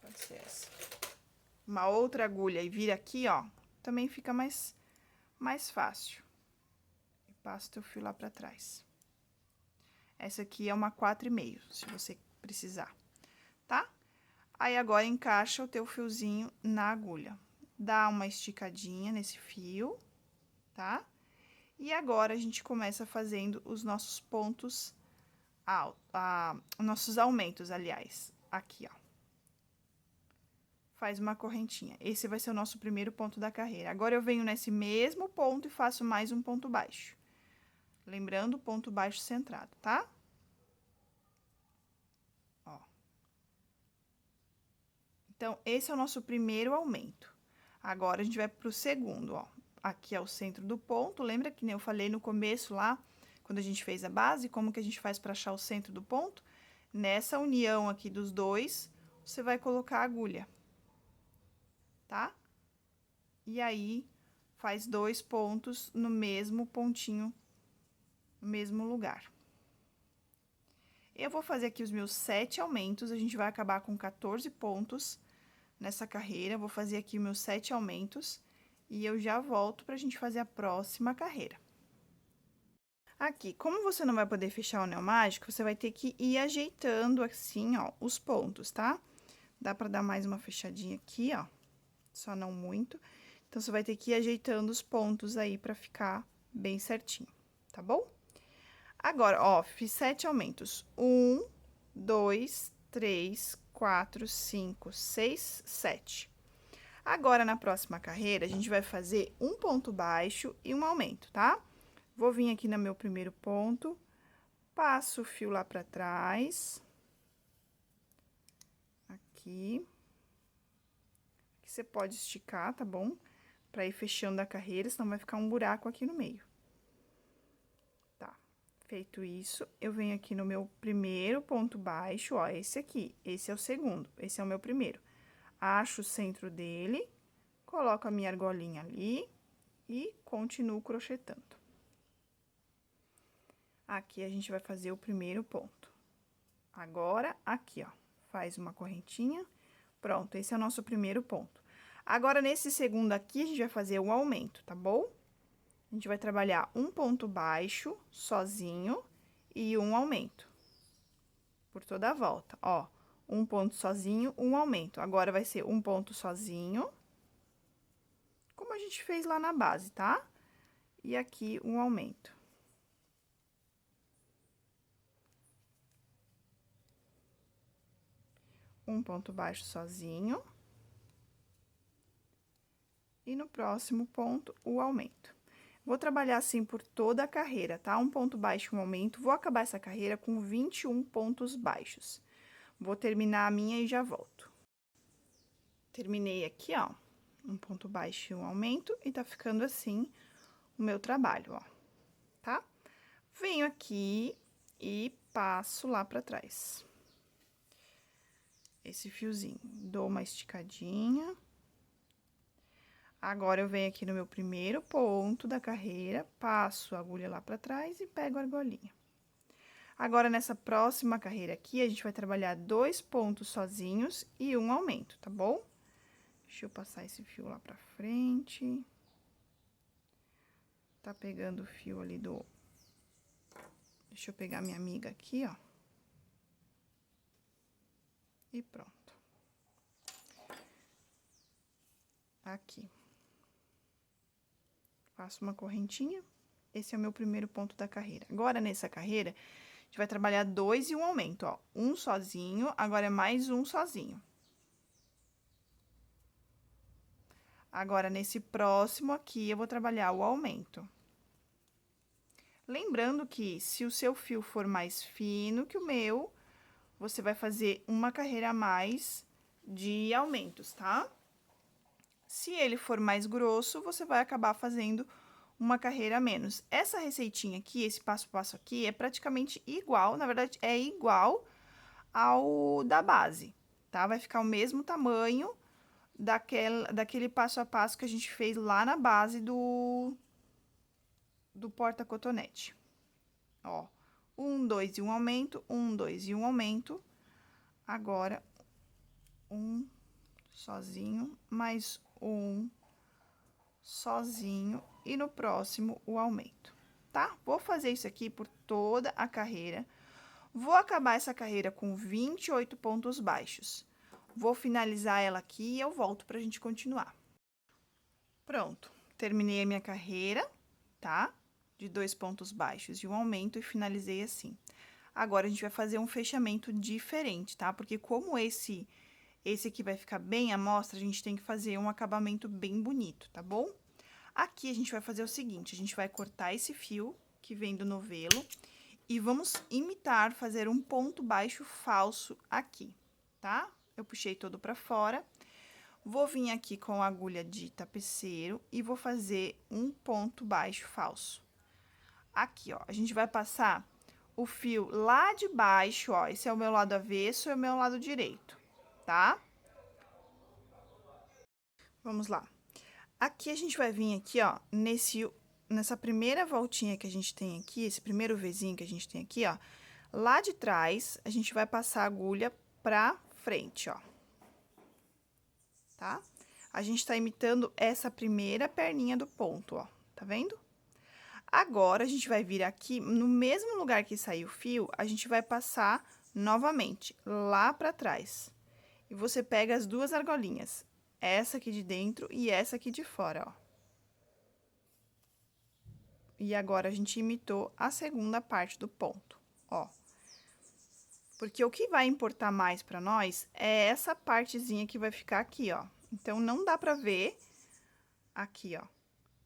Pode ser essa. Uma outra agulha e vir aqui, ó, também fica mais fácil. E passa o teu fio lá pra trás. Essa aqui é uma 4,5, se você precisar, tá? Aí, agora, encaixa o teu fiozinho na agulha. Dá uma esticadinha nesse fio, tá? E agora, a gente começa fazendo os nossos pontos, nossos aumentos, aliás, aqui, ó. Faz uma correntinha. Esse vai ser o nosso primeiro ponto da carreira. Agora, eu venho nesse mesmo ponto e faço mais um ponto baixo. Lembrando, ponto baixo centrado, tá? Ó, Então, esse é o nosso primeiro aumento. Agora, a gente vai pro segundo, ó. Aqui é o centro do ponto, lembra que nem eu falei no começo lá, quando a gente fez a base, como que a gente faz para achar o centro do ponto? Nessa união aqui dos dois, você vai colocar a agulha, tá? E aí, faz 2 pontos no mesmo pontinho, no mesmo lugar. Eu vou fazer aqui os meus 7 aumentos, a gente vai acabar com 14 pontos nessa carreira. Vou fazer aqui os meus 7 aumentos e eu já volto pra gente fazer a próxima carreira. Aqui, como você não vai poder fechar o anel mágico, você vai ter que ir ajeitando assim, ó, os pontos, tá? Dá pra dar mais uma fechadinha aqui, ó, só não muito. Então, você vai ter que ir ajeitando os pontos aí pra ficar bem certinho, tá bom? Agora, ó, fiz 7 aumentos. 1, 2, 3, 4, 5, 6, 7. Agora, na próxima carreira, a gente vai fazer um ponto baixo e um aumento, tá? Vou vir aqui no meu primeiro ponto, passo o fio lá pra trás. Aqui. Aqui você pode esticar, tá bom? Pra ir fechando a carreira, senão vai ficar um buraco aqui no meio. Tá. Feito isso, eu venho aqui no meu primeiro ponto baixo, ó, esse aqui. Esse é o segundo, esse é o meu primeiro. Acho o centro dele, coloco a minha argolinha ali e continuo crochetando. Aqui, a gente vai fazer o primeiro ponto. Agora, aqui, ó, faz uma correntinha. Pronto, esse é o nosso primeiro ponto. Agora, nesse segundo aqui, a gente vai fazer um aumento, tá bom? A gente vai trabalhar um ponto baixo, sozinho, e um aumento. Por toda a volta, ó. Um ponto sozinho, um aumento. Agora, vai ser um ponto sozinho, como a gente fez lá na base, tá? E aqui, um aumento. Um ponto baixo sozinho. E no próximo ponto, o aumento. Vou trabalhar assim por toda a carreira, tá? Um ponto baixo, um aumento. Vou acabar essa carreira com 21 pontos baixos. Vou terminar a minha e já volto. Terminei aqui, ó, um ponto baixo e um aumento, e tá ficando assim o meu trabalho, ó, tá? Venho aqui e passo lá pra trás. Esse fiozinho, dou uma esticadinha. Agora, eu venho aqui no meu primeiro ponto da carreira, passo a agulha lá pra trás e pego a argolinha. Agora, nessa próxima carreira aqui, a gente vai trabalhar 2 pontos sozinhos e um aumento, tá bom? Deixa eu passar esse fio lá pra frente. Tá pegando o fio ali do... Deixa eu pegar minha amiga aqui, ó. E pronto. Aqui. Faço uma correntinha. Esse é o meu primeiro ponto da carreira. Agora, nessa carreira, a gente vai trabalhar 2 e um aumento, ó. Um sozinho, agora é mais um sozinho. Agora, nesse próximo aqui, eu vou trabalhar o aumento. Lembrando que, se o seu fio for mais fino que o meu, você vai fazer uma carreira a mais de aumentos, tá? Se ele for mais grosso, você vai acabar fazendo uma carreira a menos. Essa receitinha aqui, esse passo a passo aqui, é praticamente igual, na verdade, é igual ao da base, tá? Vai ficar o mesmo tamanho daquele passo a passo que a gente fez lá na base do porta-cotonete. Ó, 1, 2 e um aumento, 1, 2 e um aumento. Agora, um sozinho, mais um sozinho, e no próximo, o aumento, tá? Vou fazer isso aqui por toda a carreira. Vou acabar essa carreira com 28 pontos baixos. Vou finalizar ela aqui e eu volto pra gente continuar. Pronto, terminei a minha carreira, tá? De 2 pontos baixos e um aumento e finalizei assim. Agora, a gente vai fazer um fechamento diferente, tá? Porque como esse aqui vai ficar bem à mostra, a gente tem que fazer um acabamento bem bonito, tá bom? Aqui, a gente vai fazer o seguinte, a gente vai cortar esse fio que vem do novelo e vamos imitar fazer um ponto baixo falso aqui, tá? Eu puxei todo pra fora Vou vir aqui com a agulha de tapeceiro e vou fazer um ponto baixo falso. Aqui, ó, a gente vai passar o fio lá de baixo, ó, esse é o meu lado avesso e o meu lado direito, tá? Vamos lá. Aqui a gente vai vir aqui, ó, nessa primeira voltinha que a gente tem aqui, esse primeiro Vzinho que a gente tem aqui, ó, lá de trás, a gente vai passar a agulha pra frente, ó. Tá? A gente tá imitando essa primeira perninha do ponto, ó, tá vendo? Agora, a gente vai vir aqui, no mesmo lugar que saiu o fio, a gente vai passar novamente, lá pra trás. E você pega as duas argolinhas, essa aqui de dentro e essa aqui de fora, ó. E agora, a gente imitou a segunda parte do ponto, ó. Porque o que vai importar mais pra nós é essa partezinha que vai ficar aqui, ó. Então, não dá pra ver aqui, ó.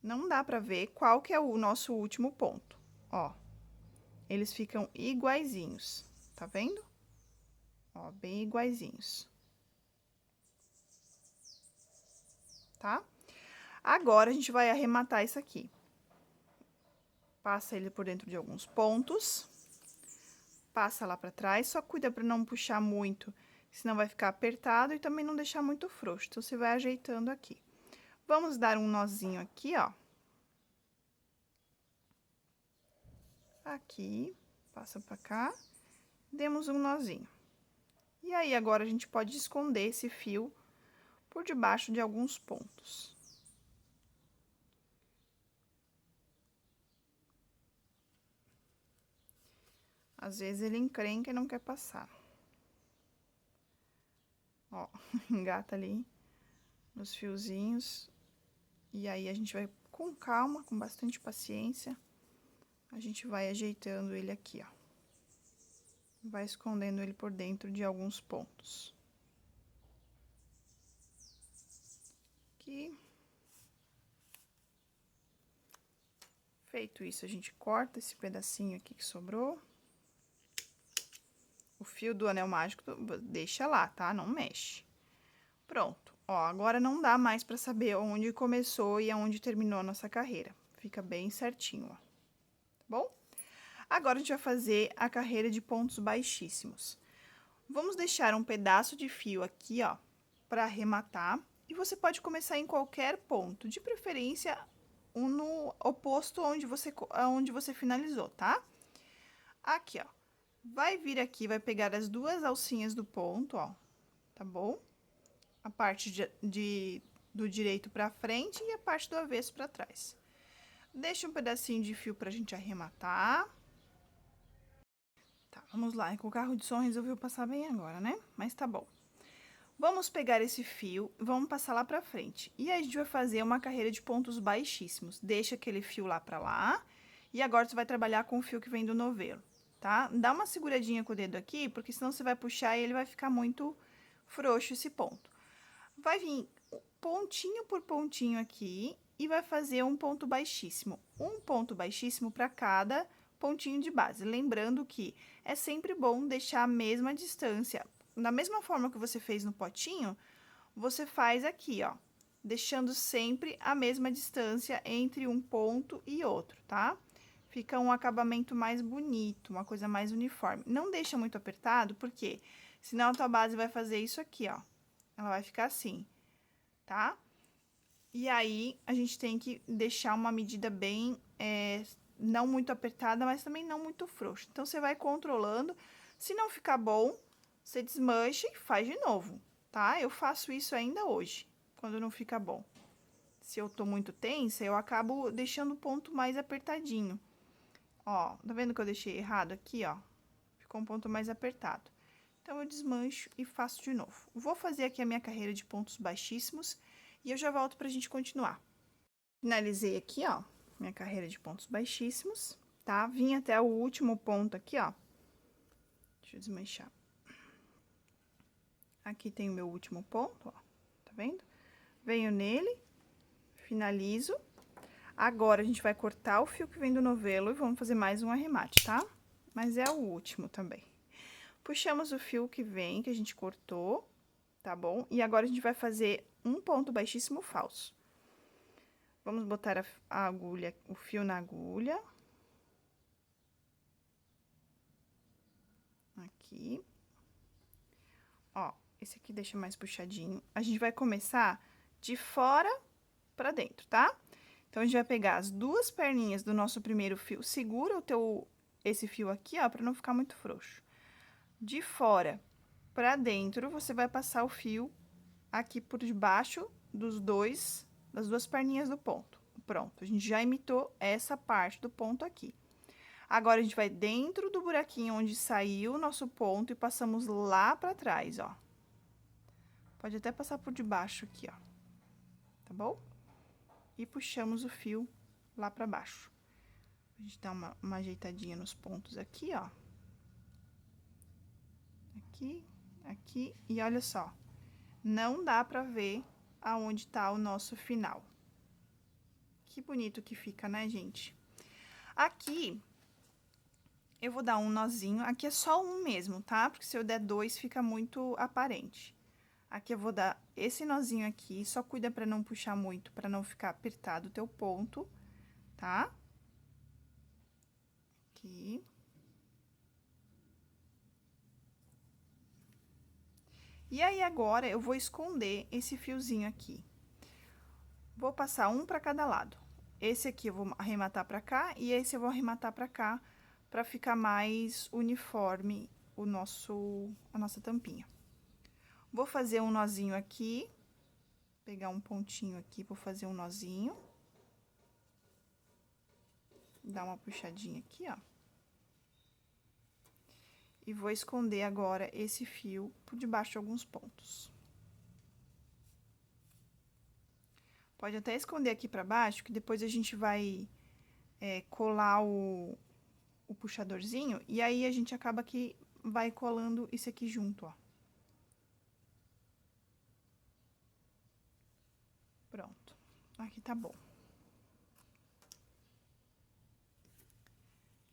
Não dá pra ver qual que é o nosso último ponto, ó. Eles ficam iguaizinhos, tá vendo? Ó, bem iguaizinhos. Tá? Agora, a gente vai arrematar isso aqui. Passa ele por dentro de alguns pontos. Passa lá pra trás, só cuida pra não puxar muito, senão vai ficar apertado e também não deixar muito frouxo. Então, você vai ajeitando aqui. Vamos dar um nozinho aqui, ó. Aqui, passa pra cá, demos um nozinho. E aí, agora, a gente pode esconder esse fio por debaixo de alguns pontos. Às vezes, ele encrenca e não quer passar. Ó, engata ali nos fiozinhos. E aí, a gente vai com calma, com bastante paciência, a gente vai ajeitando ele aqui, ó. Vai escondendo ele por dentro de alguns pontos. Aqui. Feito isso, a gente corta esse pedacinho aqui que sobrou. O fio do anel mágico, deixa lá, tá? Não mexe. Pronto. Ó, agora não dá mais pra saber onde começou e aonde terminou a nossa carreira. Fica bem certinho, ó. Tá bom? Agora, a gente vai fazer a carreira de pontos baixíssimos. Vamos deixar um pedaço de fio aqui, ó, pra arrematar. E você pode começar em qualquer ponto, de preferência no oposto onde você finalizou, tá? Aqui, ó. Vai vir aqui, vai pegar as duas alcinhas do ponto, ó, tá bom? A parte do direito pra frente e a parte do avesso pra trás. Deixa um pedacinho de fio pra gente arrematar. Tá, vamos lá, com o carro de som resolveu passar bem agora, né? Mas tá bom. Vamos pegar esse fio e vamos passar lá pra frente. E aí, a gente vai fazer uma carreira de pontos baixíssimos. Deixa aquele fio lá pra lá. E agora, você vai trabalhar com o fio que vem do novelo, tá? Dá uma seguradinha com o dedo aqui, porque senão você vai puxar e ele vai ficar muito frouxo esse ponto. Vai vir pontinho por pontinho aqui e vai fazer um ponto baixíssimo. Um ponto baixíssimo para cada pontinho de base. Lembrando que é sempre bom deixar a mesma distância. Da mesma forma que você fez no potinho, você faz aqui, ó. Deixando sempre a mesma distância entre um ponto e outro, tá? Fica um acabamento mais bonito, uma coisa mais uniforme. Não deixa muito apertado, porque senão a tua base vai fazer isso aqui, ó. Ela vai ficar assim, tá? E aí, a gente tem que deixar uma medida bem, não muito apertada, mas também não muito frouxa. Então, você vai controlando. Se não ficar bom, você desmancha e faz de novo, tá? Eu faço isso ainda hoje, quando não fica bom. Se eu tô muito tensa, eu acabo deixando o ponto mais apertadinho. Ó, tá vendo que eu deixei errado aqui, ó? Ficou um ponto mais apertado. Então, eu desmancho e faço de novo. Vou fazer aqui a minha carreira de pontos baixíssimos e eu já volto pra gente continuar. Finalizei aqui, ó, minha carreira de pontos baixíssimos, tá? Vim até o último ponto aqui, ó. Deixa eu desmanchar. Aqui tem o meu último ponto, ó, tá vendo? Venho nele, finalizo. Agora, a gente vai cortar o fio que vem do novelo e vamos fazer mais um arremate, tá? Mas é o último também. Puxamos o fio que vem, que a gente cortou, tá bom? E agora, a gente vai fazer um ponto baixíssimo falso. Vamos botar a agulha, o fio na agulha. Aqui. Ó, esse aqui deixa mais puxadinho. A gente vai começar de fora pra dentro, tá? Então, a gente vai pegar as duas perninhas do nosso primeiro fio. Segura esse fio aqui, ó, pra não ficar muito frouxo. De fora pra dentro, você vai passar o fio aqui por debaixo das duas perninhas do ponto. Pronto, a gente já imitou essa parte do ponto aqui. Agora, a gente vai dentro do buraquinho onde saiu o nosso ponto e passamos lá pra trás, ó. Pode até passar por debaixo aqui, ó. Tá bom? E puxamos o fio lá pra baixo. A gente dá uma ajeitadinha nos pontos aqui, ó. Aqui, aqui, e olha só. Não dá pra ver aonde tá o nosso final. Que bonito que fica, né, gente? Aqui, eu vou dar um nozinho. Aqui é só um mesmo, tá? Porque se eu der dois, fica muito aparente. Aqui eu vou dar esse nozinho aqui. Só cuida pra não puxar muito, pra não ficar apertado o teu ponto, tá? Aqui. E aí, agora, eu vou esconder esse fiozinho aqui. Vou passar um pra cada lado. Esse aqui eu vou arrematar pra cá e esse eu vou arrematar pra cá, pra ficar mais uniforme a nossa tampinha. Vou fazer um nozinho aqui, pegar um pontinho aqui, vou fazer um nozinho. Dar uma puxadinha aqui, ó. E vou esconder agora esse fio por debaixo de alguns pontos. Pode até esconder aqui pra baixo, que depois a gente vai colar o puxadorzinho, e aí a gente acaba que vai colando isso aqui junto, ó. Pronto. Aqui tá bom.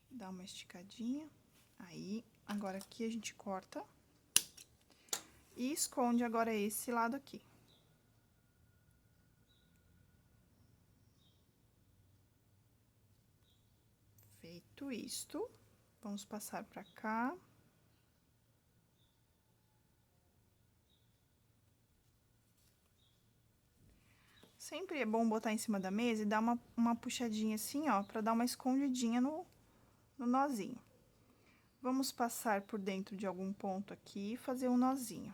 Dá uma esticadinha. Aí, agora aqui a gente corta. E esconde agora esse lado aqui. Feito isto, vamos passar pra cá. Sempre é bom botar em cima da mesa e dar uma puxadinha assim, ó, pra dar uma escondidinha no nozinho. Vamos passar por dentro de algum ponto aqui e fazer um nozinho.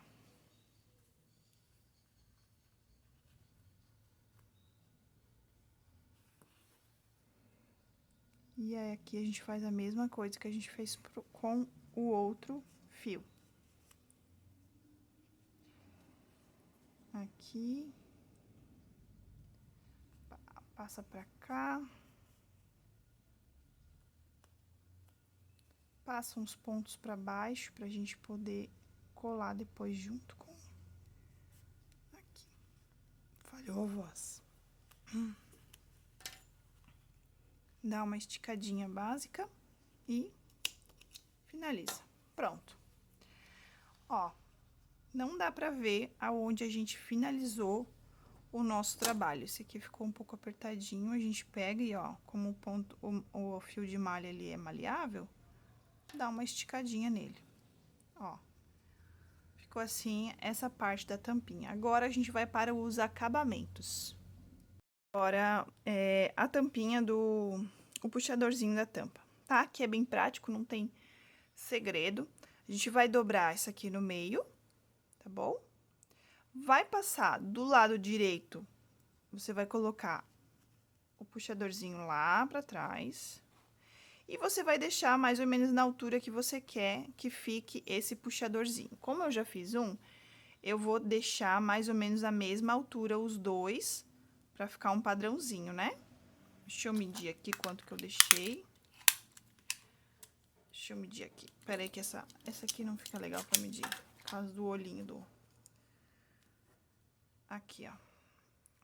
E aí, aqui a gente faz a mesma coisa que a gente fez com o outro fio. Aqui. Passa pra cá. Passa uns pontos pra baixo pra gente poder colar depois junto com... Aqui. Falhou a voz. Dá uma esticadinha básica e finaliza. Pronto. Ó, não dá pra ver aonde a gente finalizou o nosso trabalho. Esse aqui ficou um pouco apertadinho, a gente pega e, ó, como o fio de malha ali é maleável, dá uma esticadinha nele, ó. Ficou assim, essa parte da tampinha. Agora, a gente vai para os acabamentos. Agora, a tampinha o puxadorzinho da tampa, tá? Que é bem prático, não tem segredo. A gente vai dobrar essa aqui no meio, tá bom? Vai passar do lado direito, você vai colocar o puxadorzinho lá pra trás. E você vai deixar mais ou menos na altura que você quer que fique esse puxadorzinho. Como eu já fiz um, eu vou deixar mais ou menos a mesma altura os dois, pra ficar um padrãozinho, né? Deixa eu medir aqui quanto que eu deixei. Deixa eu medir aqui. Pera aí que essa aqui não fica legal pra medir, por causa do olhinho do... Aqui, ó.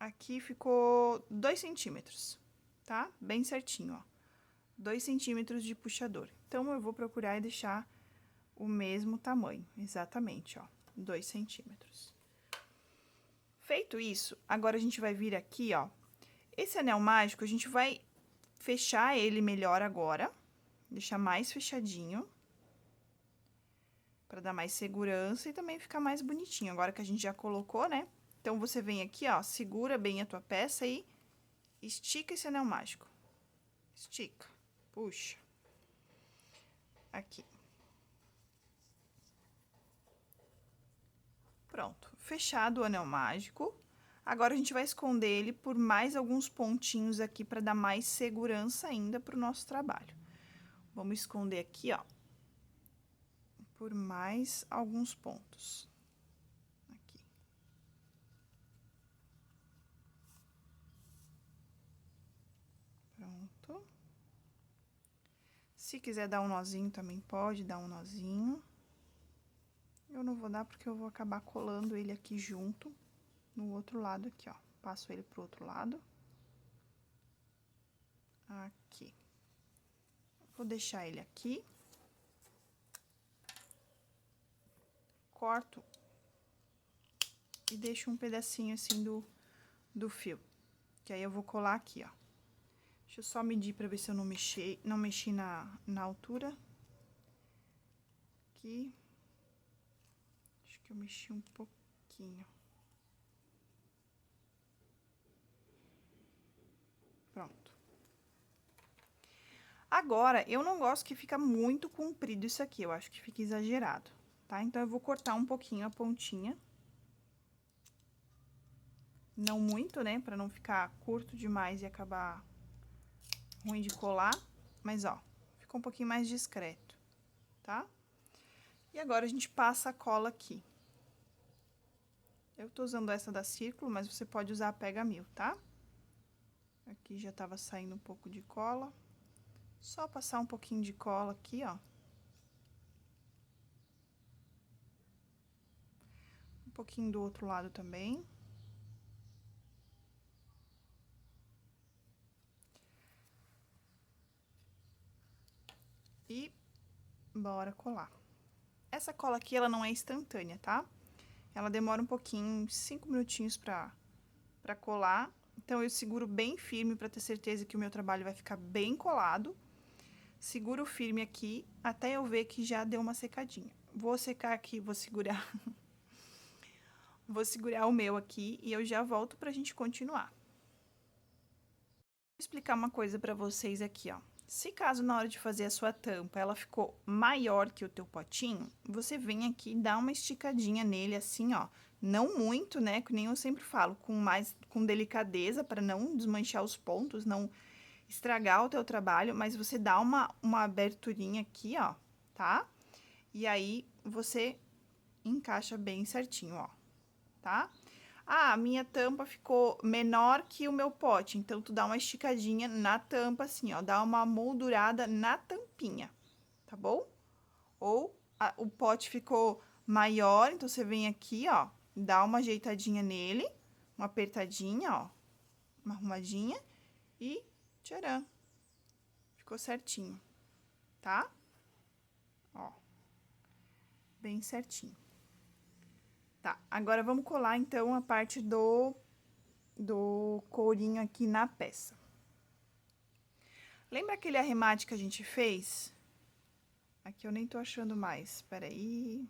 Aqui ficou 2 centímetros, tá? Bem certinho, ó. 2 centímetros de puxador. Então, eu vou procurar deixar o mesmo tamanho, exatamente, ó. 2 centímetros. Feito isso, agora a gente vai vir aqui, ó. Esse anel mágico, a gente vai fechar ele melhor agora. Deixar mais fechadinho. Pra dar mais segurança e também ficar mais bonitinho. Agora que a gente já colocou, né? Então, você vem aqui, ó, segura bem a tua peça e estica esse anel mágico. Estica, puxa. Aqui. Pronto, fechado o anel mágico. Agora, a gente vai esconder ele por mais alguns pontinhos aqui para dar mais segurança ainda pro nosso trabalho. Vamos esconder aqui, ó, por mais alguns pontos. Aqui. Pronto. Se quiser dar um nozinho, também pode dar um nozinho. Eu não vou dar porque eu vou acabar colando ele aqui junto, no outro lado aqui, ó. Passo ele pro outro lado. Aqui. Vou deixar ele aqui. Corto. E deixo um pedacinho assim do fio. Que aí eu vou colar aqui, ó. Deixa eu só medir pra ver se eu não mexi na altura. Aqui. Acho que eu mexi um pouquinho. Pronto. Agora, eu não gosto que fica muito comprido isso aqui, eu acho que fica exagerado, tá? Então, eu vou cortar um pouquinho a pontinha. Não muito, né? Pra não ficar curto demais e acabar ruim de colar. Mas, ó, ficou um pouquinho mais discreto, tá? E agora, a gente passa a cola aqui. Eu tô usando essa da Círculo, mas você pode usar a Pega Mil, tá? Aqui já tava saindo um pouco de cola. Só passar um pouquinho de cola aqui, ó. Um pouquinho do outro lado também. E bora colar. Essa cola aqui, ela não é instantânea, tá? Ela demora um pouquinho, 5 minutinhos pra colar. Então, eu seguro bem firme pra ter certeza que o meu trabalho vai ficar bem colado. Seguro firme aqui até eu ver que já deu uma secadinha. Vou secar aqui, vou segurar. Vou segurar o meu aqui e eu já volto pra gente continuar. Vou explicar uma coisa pra vocês aqui, ó. Se caso na hora de fazer a sua tampa ela ficou maior que o teu potinho, você vem aqui e dá uma esticadinha nele assim, ó. Não muito, né, que nem eu sempre falo, com delicadeza para não desmanchar os pontos, não estragar o teu trabalho, mas você dá uma aberturinha aqui, ó, tá? E aí, você encaixa bem certinho, ó, tá? Ah, a minha tampa ficou menor que o meu pote, então, tu dá uma esticadinha na tampa, assim, ó, dá uma moldurada na tampinha, tá bom? Ou o pote ficou maior, então, você vem aqui, ó, dá uma ajeitadinha nele, uma apertadinha, ó, uma arrumadinha e tcharam! Ficou certinho, tá? Ó, bem certinho. Tá, agora vamos colar, então, a parte do courinho aqui na peça. Lembra aquele arremate que a gente fez? Aqui eu nem tô achando mais, peraí.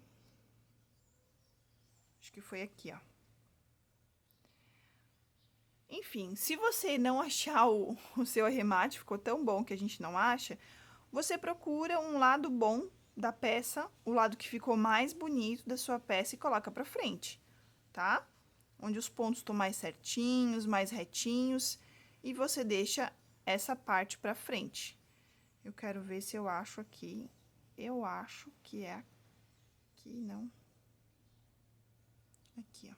Acho que foi aqui, ó. Enfim, se você não achar o seu arremate, ficou tão bom que a gente não acha, você procura um lado bom da peça, o lado que ficou mais bonito da sua peça e coloca pra frente, tá? Onde os pontos estão mais certinhos, mais retinhos, e você deixa essa parte pra frente. Eu quero ver se eu acho aqui. Eu acho que é aqui, não. Aqui, ó.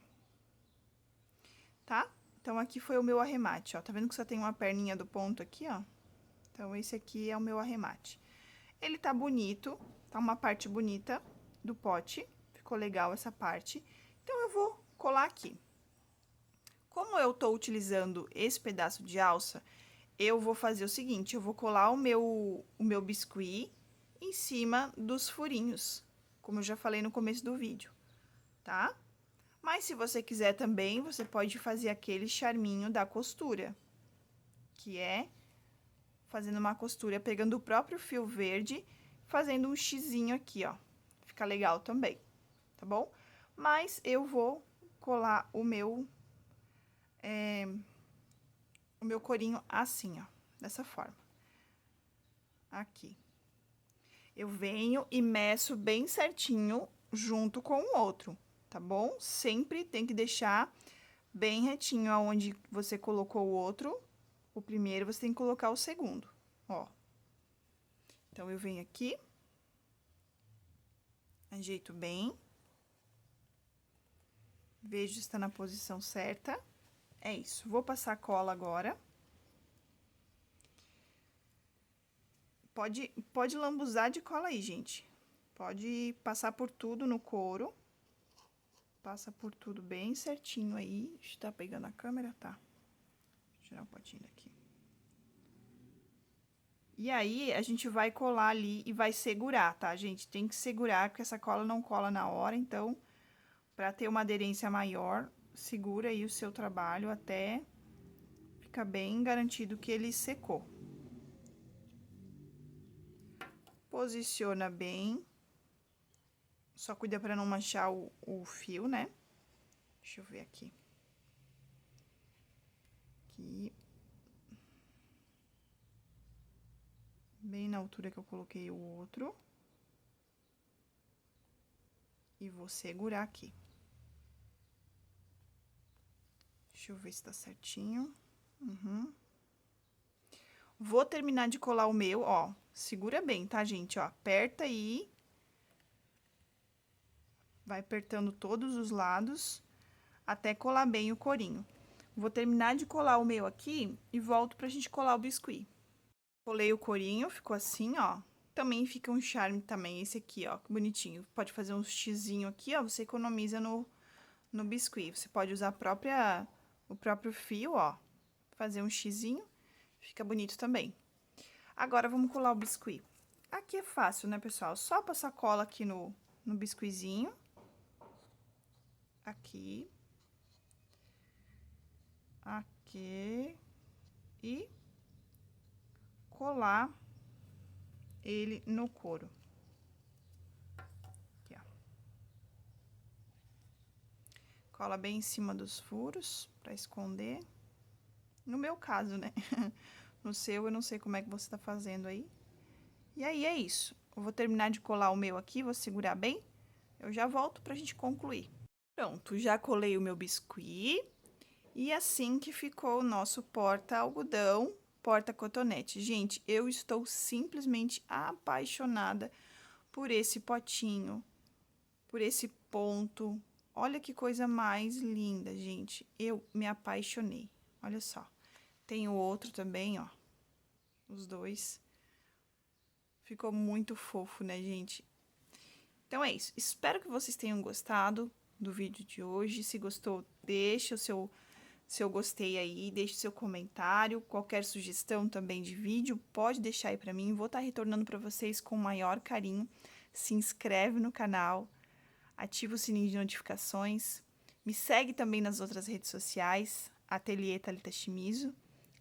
Tá? Então, aqui foi o meu arremate, ó. Tá vendo que só tem uma perninha do ponto aqui, ó? Então, esse aqui é o meu arremate. Ele tá bonito, tá uma parte bonita do pote. Ficou legal essa parte. Então, eu vou colar aqui. Como eu tô utilizando esse pedaço de alça, eu vou fazer o seguinte, eu vou colar o meu biscuit em cima dos furinhos, como eu já falei no começo do vídeo, tá? Mas se você quiser também, você pode fazer aquele charminho da costura, que é fazendo uma costura, pegando o próprio fio verde, fazendo um xizinho aqui, ó. Fica legal também, tá bom? Mas eu vou colar o meu corinho assim, ó, dessa forma. Aqui. Eu venho e meço bem certinho junto com o outro, tá bom? Sempre tem que deixar bem retinho aonde você colocou o outro. O primeiro, você tem que colocar o segundo, ó. Então, eu venho aqui, ajeito bem. Vejo se está na posição certa. É isso. Vou passar a cola agora. Pode lambuzar de cola aí, gente. Pode passar por tudo no couro. Passa por tudo bem certinho aí. Está pegando a câmera? Tá. Vou tirar o potinho daqui. E aí, a gente vai colar ali e vai segurar, tá, gente? Tem que segurar, porque essa cola não cola na hora, então, pra ter uma aderência maior, segura aí o seu trabalho até ficar bem garantido que ele secou. Posiciona bem. Só cuida pra não manchar o fio, né? Deixa eu ver aqui. Aqui. Bem na altura que eu coloquei o outro. E vou segurar aqui. Deixa eu ver se tá certinho. Vou terminar de colar o meu, ó. Segura bem, tá, gente? Ó, aperta aí. Vai apertando todos os lados, até colar bem o corinho. Vou terminar de colar o meu aqui e volto pra gente colar o biscuit. Colei o corinho, ficou assim, ó. Também fica um charme também, esse aqui, ó, que bonitinho. Pode fazer um xizinho aqui, ó, você economiza no biscuit. Você pode usar o próprio fio, ó, fazer um xizinho, fica bonito também. Agora, vamos colar o biscuit. Aqui é fácil, né, pessoal? Só passar cola aqui no biscuitzinho. Aqui. Aqui. E colar ele no couro. Aqui, ó. Cola bem em cima dos furos, pra esconder. No meu caso, né? No seu, eu não sei como é que você tá fazendo aí. E aí, é isso. Eu vou terminar de colar o meu aqui, vou segurar bem. Eu já volto pra gente concluir. Pronto, já colei o meu biscuit. E assim que ficou o nosso porta-algodão, porta-cotonete. Gente, eu estou simplesmente apaixonada por esse potinho, por esse ponto. Olha que coisa mais linda, gente. Eu me apaixonei. Olha só. Tem o outro também, ó. Os dois. Ficou muito fofo, né, gente? Então, é isso. Espero que vocês tenham gostado do vídeo de hoje. Se gostou, deixa o seu gostei aí, deixe seu comentário. Qualquer sugestão também de vídeo, pode deixar aí pra mim. Vou estar retornando pra vocês com o maior carinho. Se inscreve no canal, ativa o sininho de notificações. Me segue também nas outras redes sociais, Ateliê Thalita Shimizu.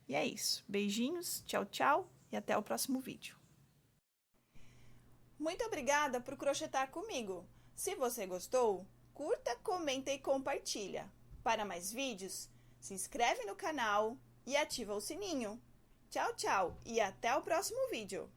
E é isso. Beijinhos, tchau, tchau e até o próximo vídeo. Muito obrigada por crochetar comigo. Se você gostou, curta, comenta e compartilha. Para mais vídeos, se inscreve no canal e ativa o sininho. Tchau, tchau e até o próximo vídeo.